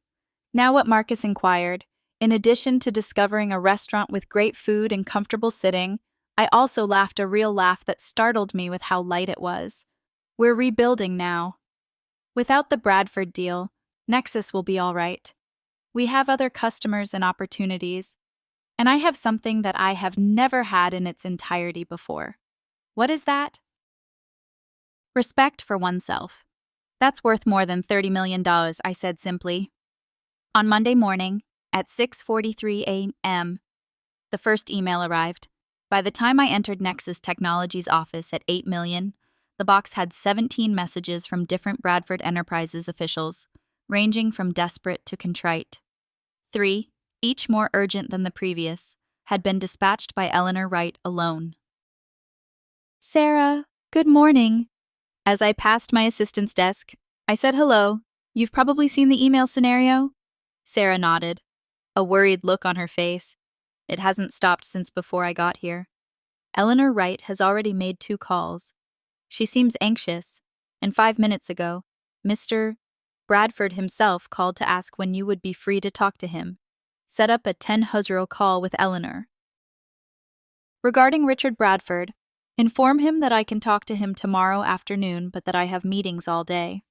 Now what Marcus inquired, in addition to discovering a restaurant with great food and comfortable sitting, I also laughed a real laugh that startled me with how light it was. We're rebuilding now. Without the Bradford deal, Nexus will be all right. We have other customers and opportunities, and I have something that I have never had in its entirety before. What is that? Respect for oneself. That's worth more than $30 million, I said simply. On Monday morning, at 6:43 a.m., the first email arrived. By the time I entered Nexus Technologies' office at 8 million, the box had 17 messages from different Bradford Enterprises officials, ranging from desperate to contrite. 3, each more urgent than the previous, had been dispatched by Eleanor Wright alone. "Sarah, good morning." As I passed my assistant's desk, I said hello. "You've probably seen the email scenario?" Sarah nodded, a worried look on her face. It hasn't stopped since before I got here. Eleanor Wright has already made 2 calls. She seems anxious, and 5 minutes ago, Mr. Bradford himself called to ask when you would be free to talk to him. Set up a 10:00 call with Eleanor. Regarding Richard Bradford, inform him that I can talk to him tomorrow afternoon, but that I have meetings all day.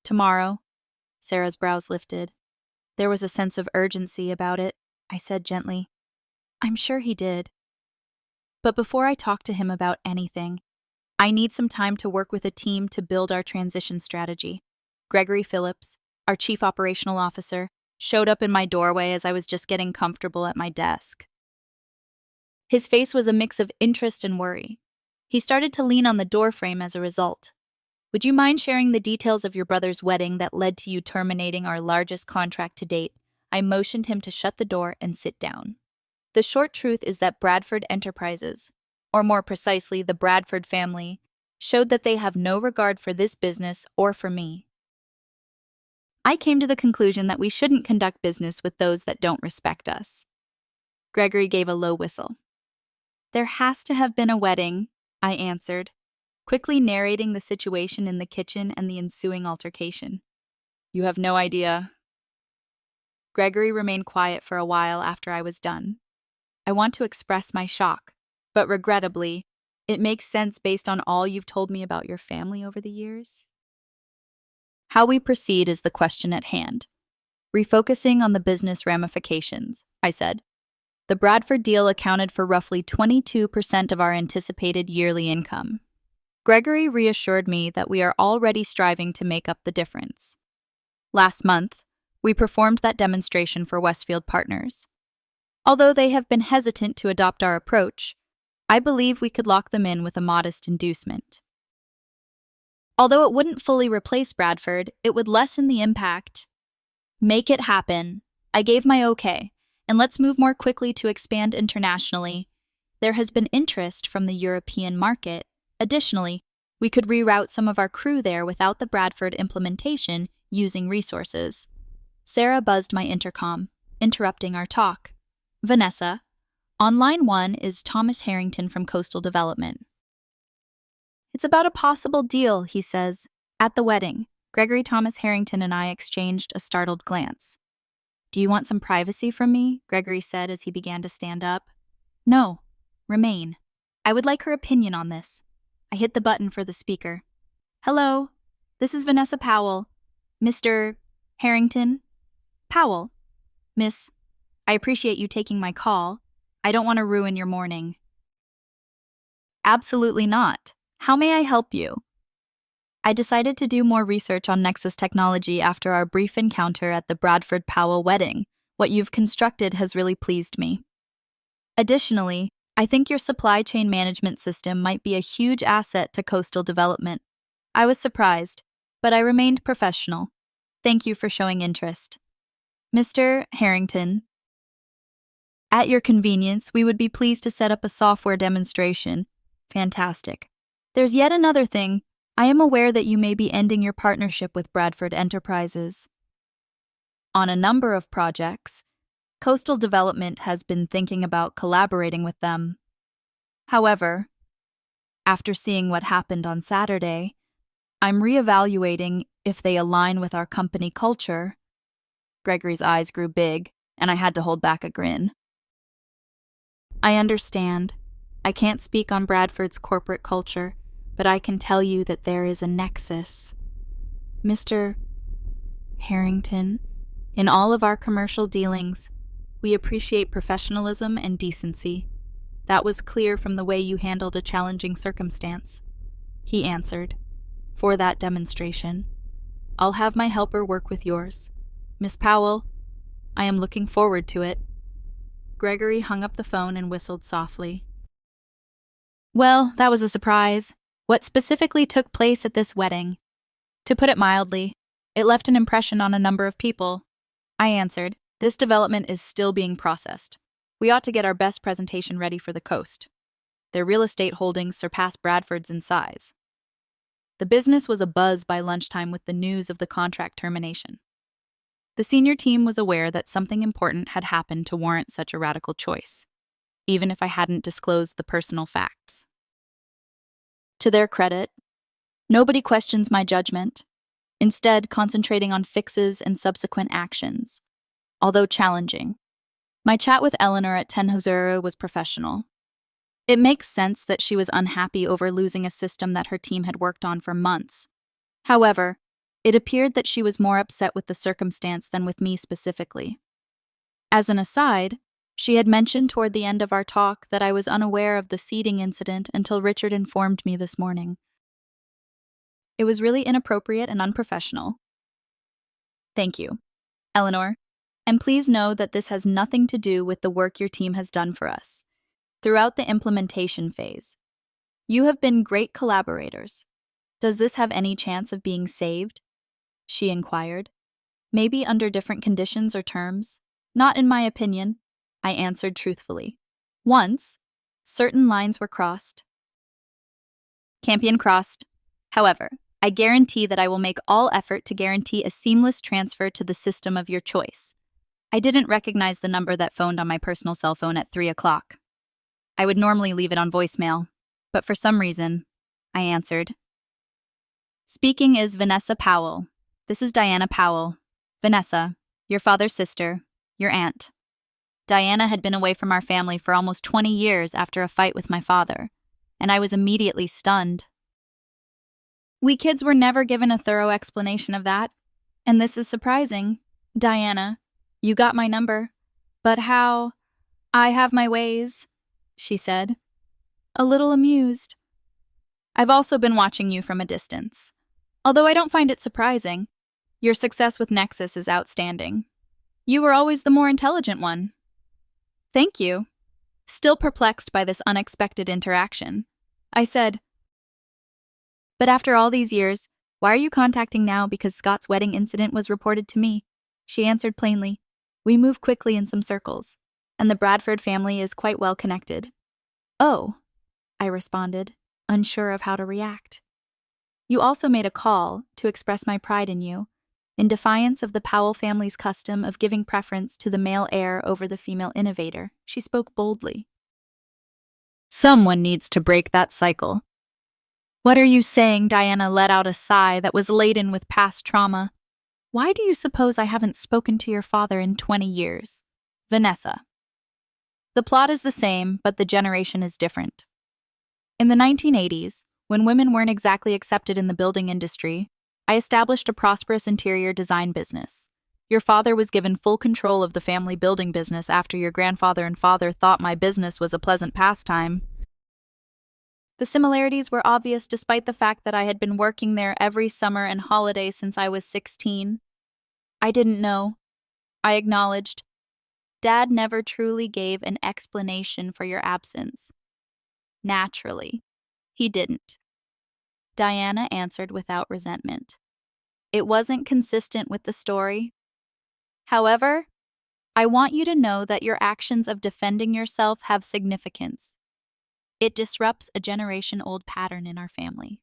Tomorrow? Sarah's brows lifted. There was a sense of urgency about it, I said gently. I'm sure he did. But before I talk to him about anything, I need some time to work with a team to build our transition strategy. Gregory Phillips, our chief operational officer, showed up in my doorway as I was just getting comfortable at my desk. His face was a mix of interest and worry. He started to lean on the doorframe as a result. Would you mind sharing the details of your brother's wedding that led to you terminating our largest contract to date? I motioned him to shut the door and sit down. The short truth is that Bradford Enterprises, or more precisely, the Bradford family, showed that they have no regard for this business or for me. I came to the conclusion that we shouldn't conduct business with those that don't respect us. Gregory gave a low whistle. There has to have been a wedding, I answered, quickly narrating the situation in the kitchen and the ensuing altercation. You have no idea. Gregory remained quiet for a while after I was done. I want to express my shock, but regrettably, it makes sense based on all you've told me about your family over the years. How we proceed is the question at hand. Refocusing on the business ramifications, I said. The Bradford deal accounted for roughly 22% of our anticipated yearly income. Gregory reassured me that we are already striving to make up the difference. Last month, we performed that demonstration for Westfield Partners. Although they have been hesitant to adopt our approach, I believe we could lock them in with a modest inducement. Although it wouldn't fully replace Bradford, it would lessen the impact. Make it happen. I gave my okay, and let's move more quickly to expand internationally. There has been interest from the European market. Additionally, we could reroute some of our crew there without the Bradford implementation using resources. Sarah buzzed my intercom, interrupting our talk. Vanessa, on line 1 is Thomas Harrington from Coastal Development. It's about a possible deal, he says. At the wedding, Gregory Thomas Harrington and I exchanged a startled glance. Do you want some privacy from me? Gregory said as he began to stand up. No, remain. I would like her opinion on this. I hit the button for the speaker. Hello, this is Vanessa Powell. Mr. Harrington? Powell. Miss, I appreciate you taking my call. I don't want to ruin your morning. Absolutely not. How may I help you? I decided to do more research on Nexus technology after our brief encounter at the Bradford Powell wedding. What you've constructed has really pleased me. Additionally, I think your supply chain management system might be a huge asset to Coastal Development. I was surprised, but I remained professional. Thank you for showing interest. Mr. Harrington, at your convenience, we would be pleased to set up a software demonstration. Fantastic. There's yet another thing. I am aware that you may be ending your partnership with Bradford Enterprises. On a number of projects, Coastal Development has been thinking about collaborating with them. However, after seeing what happened on Saturday, I'm reevaluating if they align with our company culture. Gregory's eyes grew big, and I had to hold back a grin. I understand. I can't speak on Bradford's corporate culture, but I can tell you that there is a nexus. Mr. Harrington, in all of our commercial dealings, we appreciate professionalism and decency. That was clear from the way you handled a challenging circumstance. He answered. For that demonstration, I'll have my helper work with yours. Miss Powell, I am looking forward to it. Gregory hung up the phone and whistled softly. Well, that was a surprise. What specifically took place at this wedding? To put it mildly, it left an impression on a number of people. I answered, this development is still being processed. We ought to get our best presentation ready for the coast. Their real estate holdings surpass Bradford's in size. The business was abuzz by lunchtime with the news of the contract termination. The senior team was aware that something important had happened to warrant such a radical choice, even if I hadn't disclosed the personal facts. To their credit, nobody questions my judgment, instead concentrating on fixes and subsequent actions. Although challenging, my chat with Eleanor at Tenhozura was professional. It makes sense that she was unhappy over losing a system that her team had worked on for months. However, it appeared that she was more upset with the circumstance than with me specifically. As an aside, she had mentioned toward the end of our talk that I was unaware of the seeding incident until Richard informed me this morning. It was really inappropriate and unprofessional. Thank you, Eleanor, and please know that this has nothing to do with the work your team has done for us. Throughout the implementation phase, You have been great collaborators. Does this have any chance of being saved? She inquired. Maybe under different conditions or terms? Not in my opinion, I answered truthfully. Once, certain lines were crossed. Campion crossed. However, I guarantee that I will make all effort to guarantee a seamless transfer to the system of your choice. I didn't recognize the number that phoned on my personal cell phone at 3 o'clock. I would normally leave it on voicemail, but for some reason, I answered. Speaking is Vanessa Powell. This is Diana Powell. Vanessa, your father's sister, your aunt. Diana had been away from our family for almost 20 years after a fight with my father, and I was immediately stunned. We kids were never given a thorough explanation of that, and this is surprising. Diana, you got my number, but how? I have my ways, she said, a little amused. I've also been watching you from a distance. Although I don't find it surprising, your success with Nexus is outstanding. You were always the more intelligent one. Thank you. Still perplexed by this unexpected interaction, I said, but after all these years, why are you contacting now because Scott's wedding incident was reported to me? She answered plainly, we move quickly in some circles, and the Bradford family is quite well connected. Oh, I responded, unsure of how to react. You also made a call to express my pride in you, in defiance of the Powell family's custom of giving preference to the male heir over the female innovator. She spoke boldly. Someone needs to break that cycle. What are you saying? Diana let out a sigh that was laden with past trauma. Why do you suppose I haven't spoken to your father in 20 years? Vanessa. The plot is the same, but the generation is different. In the 1980s, when women weren't exactly accepted in the building industry, I established a prosperous interior design business. Your father was given full control of the family building business after your grandfather and father thought my business was a pleasant pastime. The similarities were obvious despite the fact that I had been working there every summer and holiday since I was 16. I didn't know. I acknowledged. Dad never truly gave an explanation for your absence. Naturally, he didn't. Diana answered without resentment. It wasn't consistent with the story. However, I want you to know that your actions of defending yourself have significance. It disrupts a generation-old pattern in our family.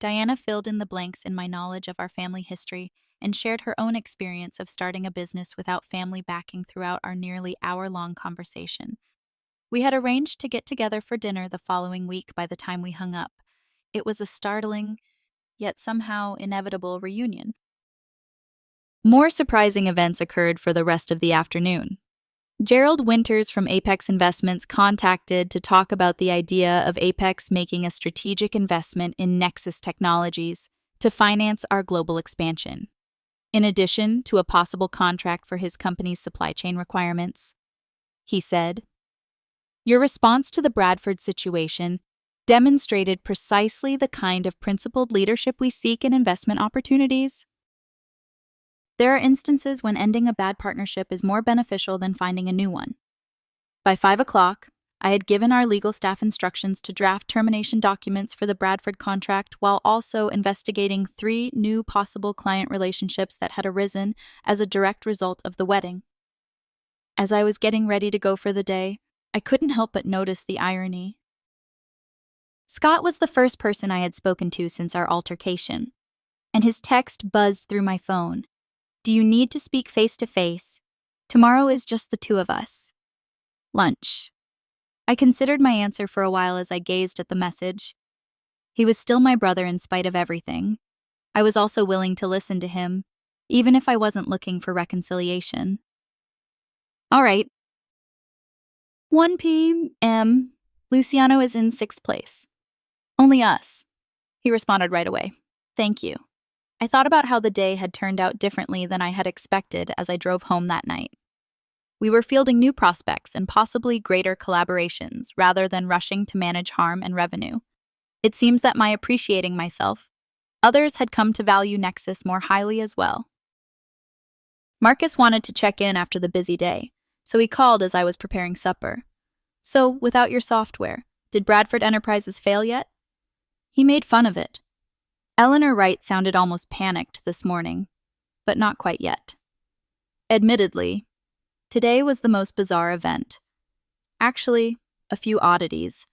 Diana filled in the blanks in my knowledge of our family history and shared her own experience of starting a business without family backing throughout our nearly hour-long conversation. We had arranged to get together for dinner the following week by the time we hung up. It was a startling, yet somehow inevitable reunion. More surprising events occurred for the rest of the afternoon. Gerald Winters from Apex Investments contacted to talk about the idea of Apex making a strategic investment in Nexus Technologies to finance our global expansion, in addition to a possible contract for his company's supply chain requirements. He said, your response to the Bradford situation demonstrated precisely the kind of principled leadership we seek in investment opportunities. There are instances when ending a bad partnership is more beneficial than finding a new one. By 5 o'clock, I had given our legal staff instructions to draft termination documents for the Bradford contract while also investigating 3 new possible client relationships that had arisen as a direct result of the wedding. As I was getting ready to go for the day, I couldn't help but notice the irony. Scott was the first person I had spoken to since our altercation, and his text buzzed through my phone. Do you need to speak face-to-face? Tomorrow is just the 2 of us. Lunch. I considered my answer for a while as I gazed at the message. He was still my brother in spite of everything. I was also willing to listen to him, even if I wasn't looking for reconciliation. All right. 1 p.m. Luciano is in 6th place. Only us. He responded right away. Thank you. I thought about how the day had turned out differently than I had expected as I drove home that night. We were fielding new prospects and possibly greater collaborations rather than rushing to manage harm and revenue. It seems that by appreciating myself, others had come to value Nexus more highly as well. Marcus wanted to check in after the busy day, so he called as I was preparing supper. So, without your software, Did Bradford Enterprises fail yet? He made fun of it. Eleanor Wright sounded almost panicked this morning, but not quite yet. Admittedly, today was the most bizarre event. Actually, a few oddities.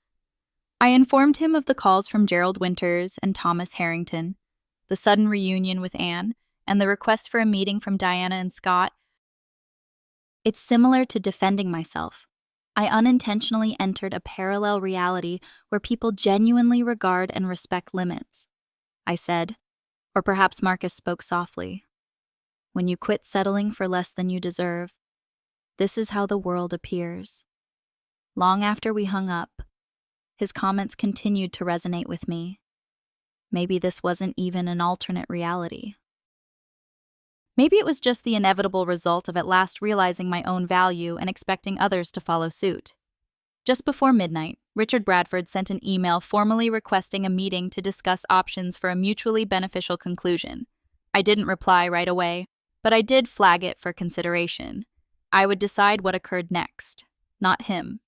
I informed him of the calls from Gerald Winters and Thomas Harrington, the sudden reunion with Anne, and the request for a meeting from Diana and Scott. It's similar to defending myself. I unintentionally entered a parallel reality where people genuinely regard and respect limits. I said, or perhaps Marcus spoke softly. When you quit settling for less than you deserve, this is how the world appears. Long after we hung up, his comments continued to resonate with me. Maybe this wasn't even an alternate reality. Maybe it was just the inevitable result of at last realizing my own value and expecting others to follow suit. Just before midnight, Richard Bradford sent an email formally requesting a meeting to discuss options for a mutually beneficial conclusion. I didn't reply right away, but I did flag it for consideration. I would decide what occurred next, not him.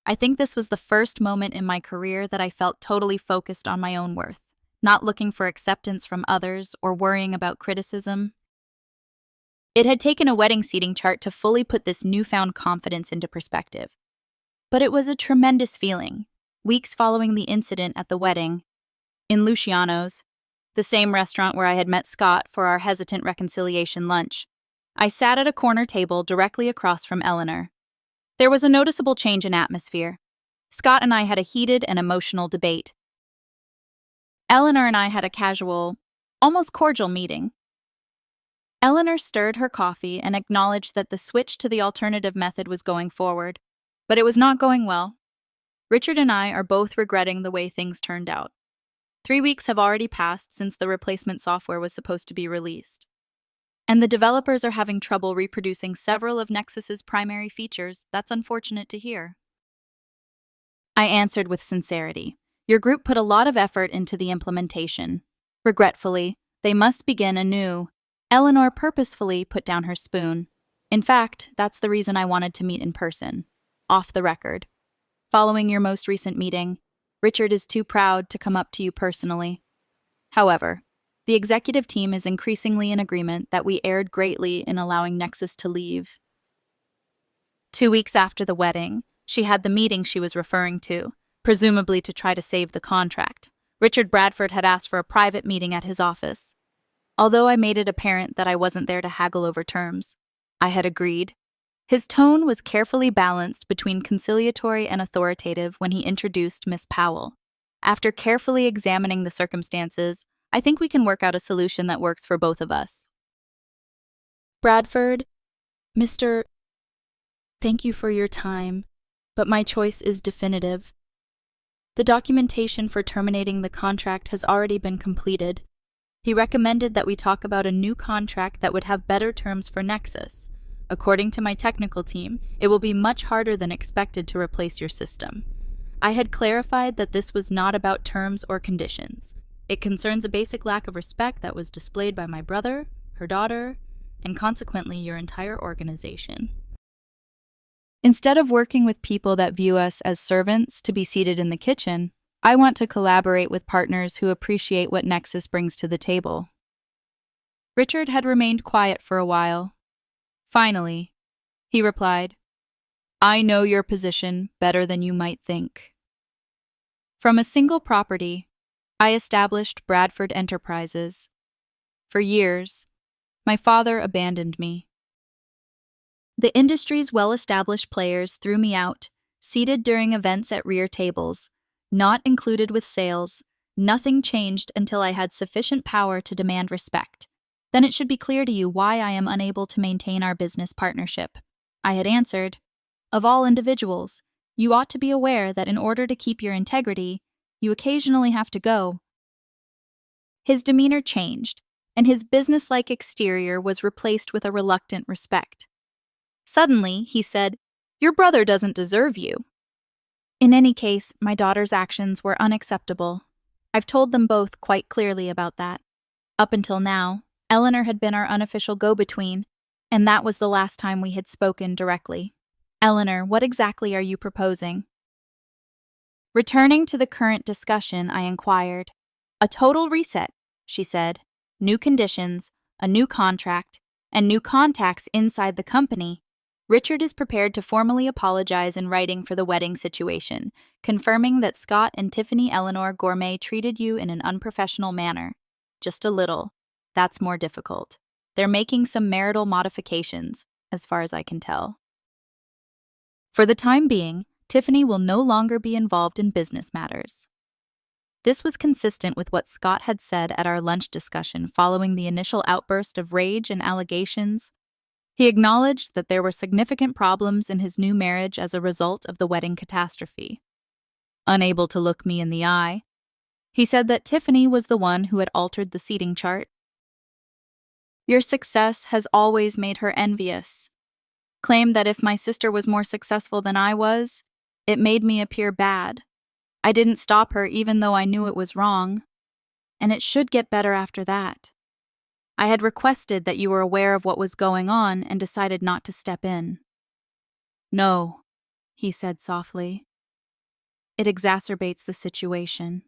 I think this was the first moment in my career that I felt totally focused on my own worth, not looking for acceptance from others or worrying about criticism. It had taken a wedding seating chart to fully put this newfound confidence into perspective. But it was a tremendous feeling. Weeks following the incident at the wedding, in Luciano's, the same restaurant where I had met Scott for our hesitant reconciliation lunch, I sat at a corner table directly across from Eleanor. There was a noticeable change in atmosphere. Scott and I had a heated and emotional debate. Eleanor and I had a casual, almost cordial meeting. Eleanor stirred her coffee and acknowledged that the switch to the alternative method was going forward, but it was not going well. Richard and I are both regretting the way things turned out. 3 weeks have already passed since the replacement software was supposed to be released, and the developers are having trouble reproducing several of Nexus's primary features. That's unfortunate to hear. I answered with sincerity. Your group put a lot of effort into the implementation. Regretfully, they must begin anew. Eleanor purposefully put down her spoon. In fact, that's the reason I wanted to meet in person. Off the record. Following your most recent meeting, Richard is too proud to come up to you personally. However, the executive team is increasingly in agreement that we erred greatly in allowing Nexus to leave. 2 weeks after the wedding, she had the meeting she was referring to, presumably to try to save the contract. Richard Bradford had asked for a private meeting at his office. Although I made it apparent that I wasn't there to haggle over terms, I had agreed. His tone was carefully balanced between conciliatory and authoritative when he introduced Miss Powell. After carefully examining the circumstances, I think we can work out a solution that works for both of us. Bradford, Mr. Thank you for your time, but my choice is definitive. The documentation for terminating the contract has already been completed. He recommended that we talk about a new contract that would have better terms for Nexus. According to my technical team, it will be much harder than expected to replace your system. I had clarified that this was not about terms or conditions. It concerns a basic lack of respect that was displayed by my brother, her daughter, and consequently your entire organization. Instead of working with people that view us as servants to be seated in the kitchen, I want to collaborate with partners who appreciate what Nexus brings to the table. Richard had remained quiet for a while. Finally, he replied, I know your position better than you might think. From a single property, I established Bradford Enterprises. For years, my father abandoned me. The industry's well-established players threw me out, seated during events at rear tables, not included with sales. Nothing changed until I had sufficient power to demand respect. Then it should be clear to you why I am unable to maintain our business partnership. I had answered, of all individuals, you ought to be aware that in order to keep your integrity, you occasionally have to go. His demeanor changed, and his businesslike exterior was replaced with a reluctant respect. Suddenly, he said, your brother doesn't deserve you. In any case, my daughter's actions were unacceptable. I've told them both quite clearly about that. Up until now, Eleanor had been our unofficial go-between, and that was the last time we had spoken directly. Eleanor, what exactly are you proposing? Returning to the current discussion, I inquired. A total reset, she said. New conditions, a new contract, and new contacts inside the company. Richard is prepared to formally apologize in writing for the wedding situation, confirming that Scott and Tiffany Eleanor Gourmet treated you in an unprofessional manner. Just a little. That's more difficult. They're making some marital modifications, as far as I can tell. For the time being, Tiffany will no longer be involved in business matters. This was consistent with what Scott had said at our lunch discussion following the initial outburst of rage and allegations. He acknowledged that there were significant problems in his new marriage as a result of the wedding catastrophe. Unable to look me in the eye, he said that Tiffany was the one who had altered the seating chart. Your success has always made her envious. Claimed that if my sister was more successful than I was, it made me appear bad. I didn't stop her even though I knew it was wrong. And it should get better after that. I had requested that you were aware of what was going on and decided not to step in. No, he said softly. It exacerbates the situation.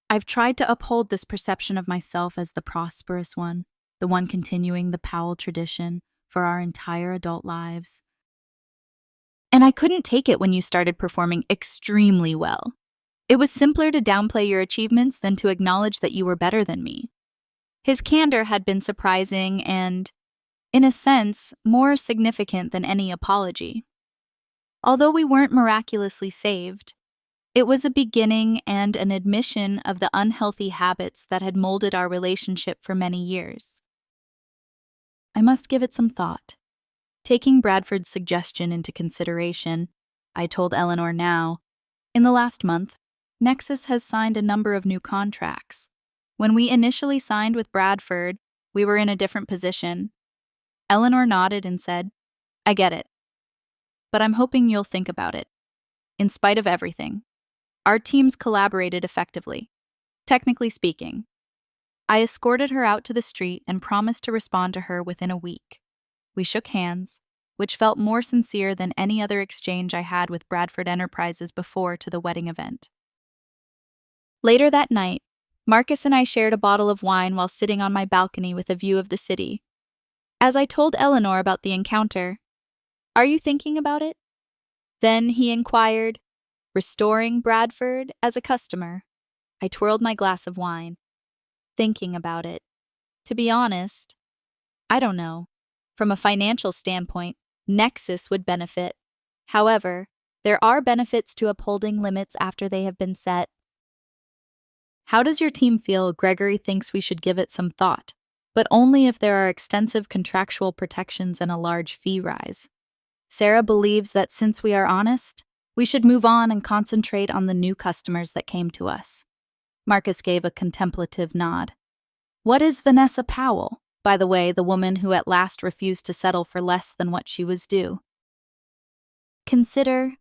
I've tried to uphold this perception of myself as the prosperous one, the one continuing the Powell tradition for our entire adult lives. And I couldn't take it when you started performing extremely well. It was simpler to downplay your achievements than to acknowledge that you were better than me. His candor had been surprising and, in a sense, more significant than any apology. Although we weren't miraculously saved, it was a beginning and an admission of the unhealthy habits that had molded our relationship for many years. I must give it some thought. Taking Bradford's suggestion into consideration, I told Eleanor now, in the last month, Nexus has signed a number of new contracts. When we initially signed with Bradford, we were in a different position. Eleanor nodded and said, I get it. But I'm hoping you'll think about it. In spite of everything, our teams collaborated effectively. Technically speaking, I escorted her out to the street and promised to respond to her within a week. We shook hands, which felt more sincere than any other exchange I had with Bradford Enterprises before to the wedding event. Later that night, Marcus and I shared a bottle of wine while sitting on my balcony with a view of the city. As I told Eleanor about the encounter, "Are you thinking about it?" Then he inquired, "Restoring Bradford as a customer?" I twirled my glass of wine. Thinking about it. To be honest, I don't know. From a financial standpoint, Nexus would benefit. However, there are benefits to upholding limits after they have been set. How does your team feel? Gregory thinks we should give it some thought, but only if there are extensive contractual protections and a large fee rise. Sarah believes that since we are honest, we should move on and concentrate on the new customers that came to us. Marcus gave a contemplative nod. What is Vanessa Powell? By the way, the woman who at last refused to settle for less than what she was due. Consider,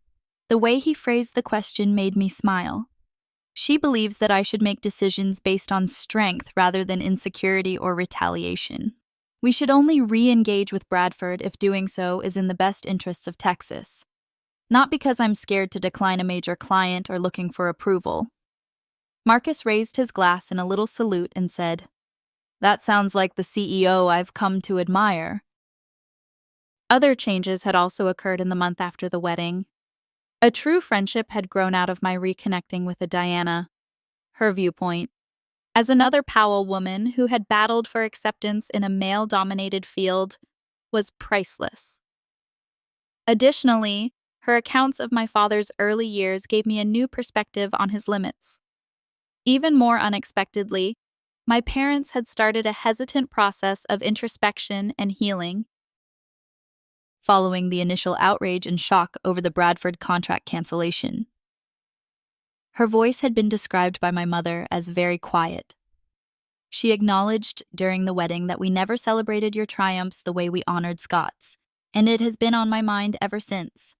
the way he phrased the question made me smile. She believes that I should make decisions based on strength rather than insecurity or retaliation. We should only re-engage with Bradford if doing so is in the best interests of Texas. Not because I'm scared to decline a major client or looking for approval. Marcus raised his glass in a little salute and said, "That sounds like the CEO I've come to admire." Other changes had also occurred in the month after the wedding. A true friendship had grown out of my reconnecting with Diana. Her viewpoint, as another Powell woman who had battled for acceptance in a male-dominated field, was priceless. Additionally, her accounts of my father's early years gave me a new perspective on his limits. Even more unexpectedly, my parents had started a hesitant process of introspection and healing. Following the initial outrage and shock over the Bradford contract cancellation. Her voice had been described by my mother as very quiet. She acknowledged during the wedding that we never celebrated your triumphs the way we honored Scott's, and it has been on my mind ever since.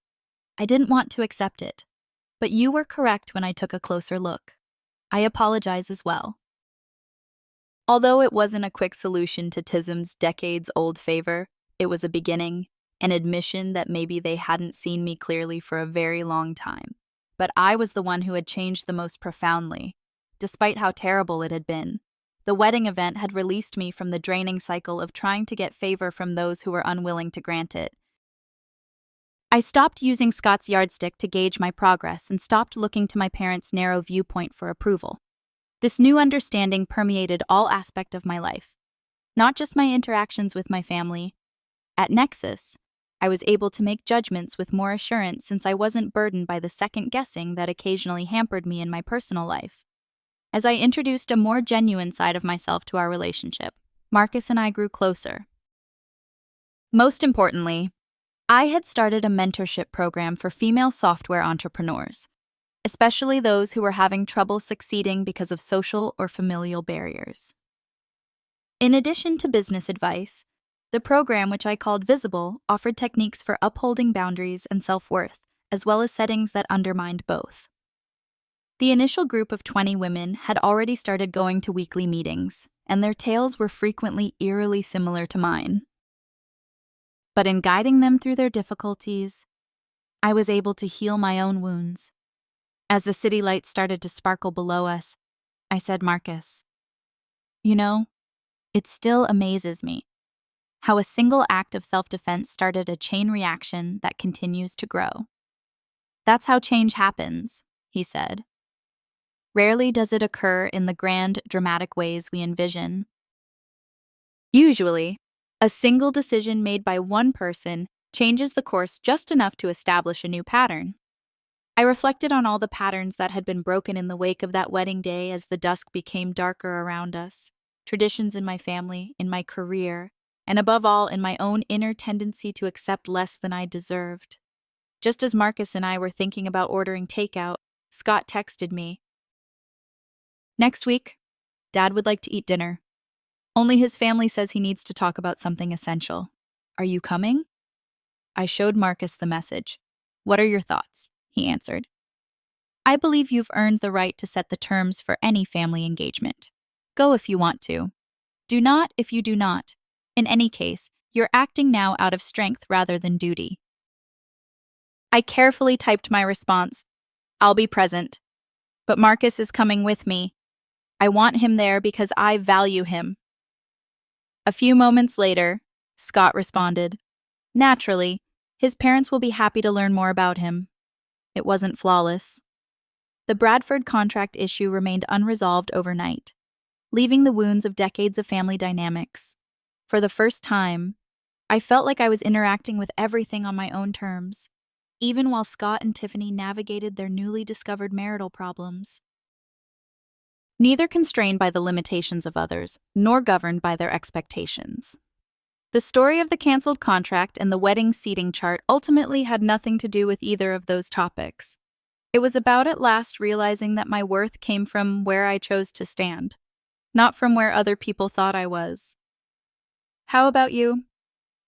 I didn't want to accept it, but you were correct when I took a closer look. I apologize as well. Although it wasn't a quick solution to TISM's decades-old favor, it was a beginning. An admission that maybe they hadn't seen me clearly for a very long time. but I was the one who had changed the most profoundly, despite how terrible it had been. The wedding event had released me from the draining cycle of trying to get favor from those who were unwilling to grant it. I stopped using Scott's yardstick to gauge my progress and stopped looking to my parents' narrow viewpoint for approval. This new understanding permeated all aspects of my life, not just my interactions with my family. At Nexus, I was able to make judgments with more assurance since I wasn't burdened by the second guessing that occasionally hampered me in my personal life. As I introduced a more genuine side of myself to our relationship, Marcus and I grew closer. Most importantly, I had started a mentorship program for female software entrepreneurs, especially those who were having trouble succeeding because of social or familial barriers. In addition to business advice, the program, which I called Visible, offered techniques for upholding boundaries and self-worth, as well as settings that undermined both. The initial group of 20 women had already started going to weekly meetings, and their tales were frequently eerily similar to mine. But in guiding them through their difficulties, I was able to heal my own wounds. As the city lights started to sparkle below us, I said, "Marcus, you know, it still amazes me how a single act of self-defense started a chain reaction that continues to grow. That's how change happens," he said. "Rarely does it occur in the grand, dramatic ways we envision. Usually, a single decision made by one person changes the course just enough to establish a new pattern." I reflected on all the patterns that had been broken in the wake of that wedding day as the dusk became darker around us, traditions in my family, in my career, and above all, in my own inner tendency to accept less than I deserved. Just as Marcus and I were thinking about ordering takeout, Scott texted me, "Next week, Dad would like to eat dinner. Only his family says he needs to talk about something essential. Are you coming?" I showed Marcus the message. "What are your thoughts?" he answered. "I believe you've earned the right to set the terms for any family engagement. Go if you want to. Do not if you do not. In any case, you're acting now out of strength rather than duty." I carefully typed my response, "I'll be present. But Marcus is coming with me. I want him there because I value him." A few moments later, Scott responded, "Naturally, his parents will be happy to learn more about him." It wasn't flawless. The Bradford contract issue remained unresolved overnight, leaving the wounds of decades of family dynamics. For the first time, I felt like I was interacting with everything on my own terms, even while Scott and Tiffany navigated their newly discovered marital problems. Neither constrained by the limitations of others, nor governed by their expectations. The story of the canceled contract and the wedding seating chart ultimately had nothing to do with either of those topics. It was about at last realizing that my worth came from where I chose to stand, not from where other people thought I was. How about you?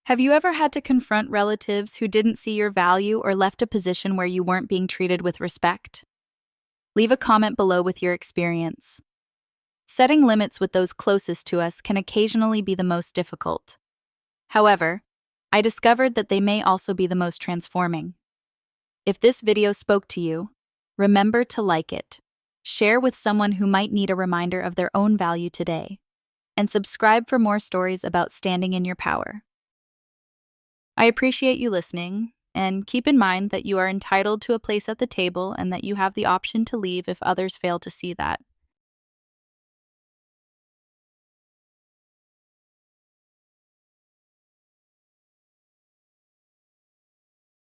Have you ever had to confront relatives who didn't see your value or left a position where you weren't being treated with respect? Leave a comment below with your experience. Setting limits with those closest to us can occasionally be the most difficult. However, I discovered that they may also be the most transforming. If this video spoke to you, remember to like it, share with someone who might need a reminder of their own value today, and subscribe for more stories about standing in your power. I appreciate you listening, and keep in mind that you are entitled to a place at the table and that you have the option to leave if others fail to see that.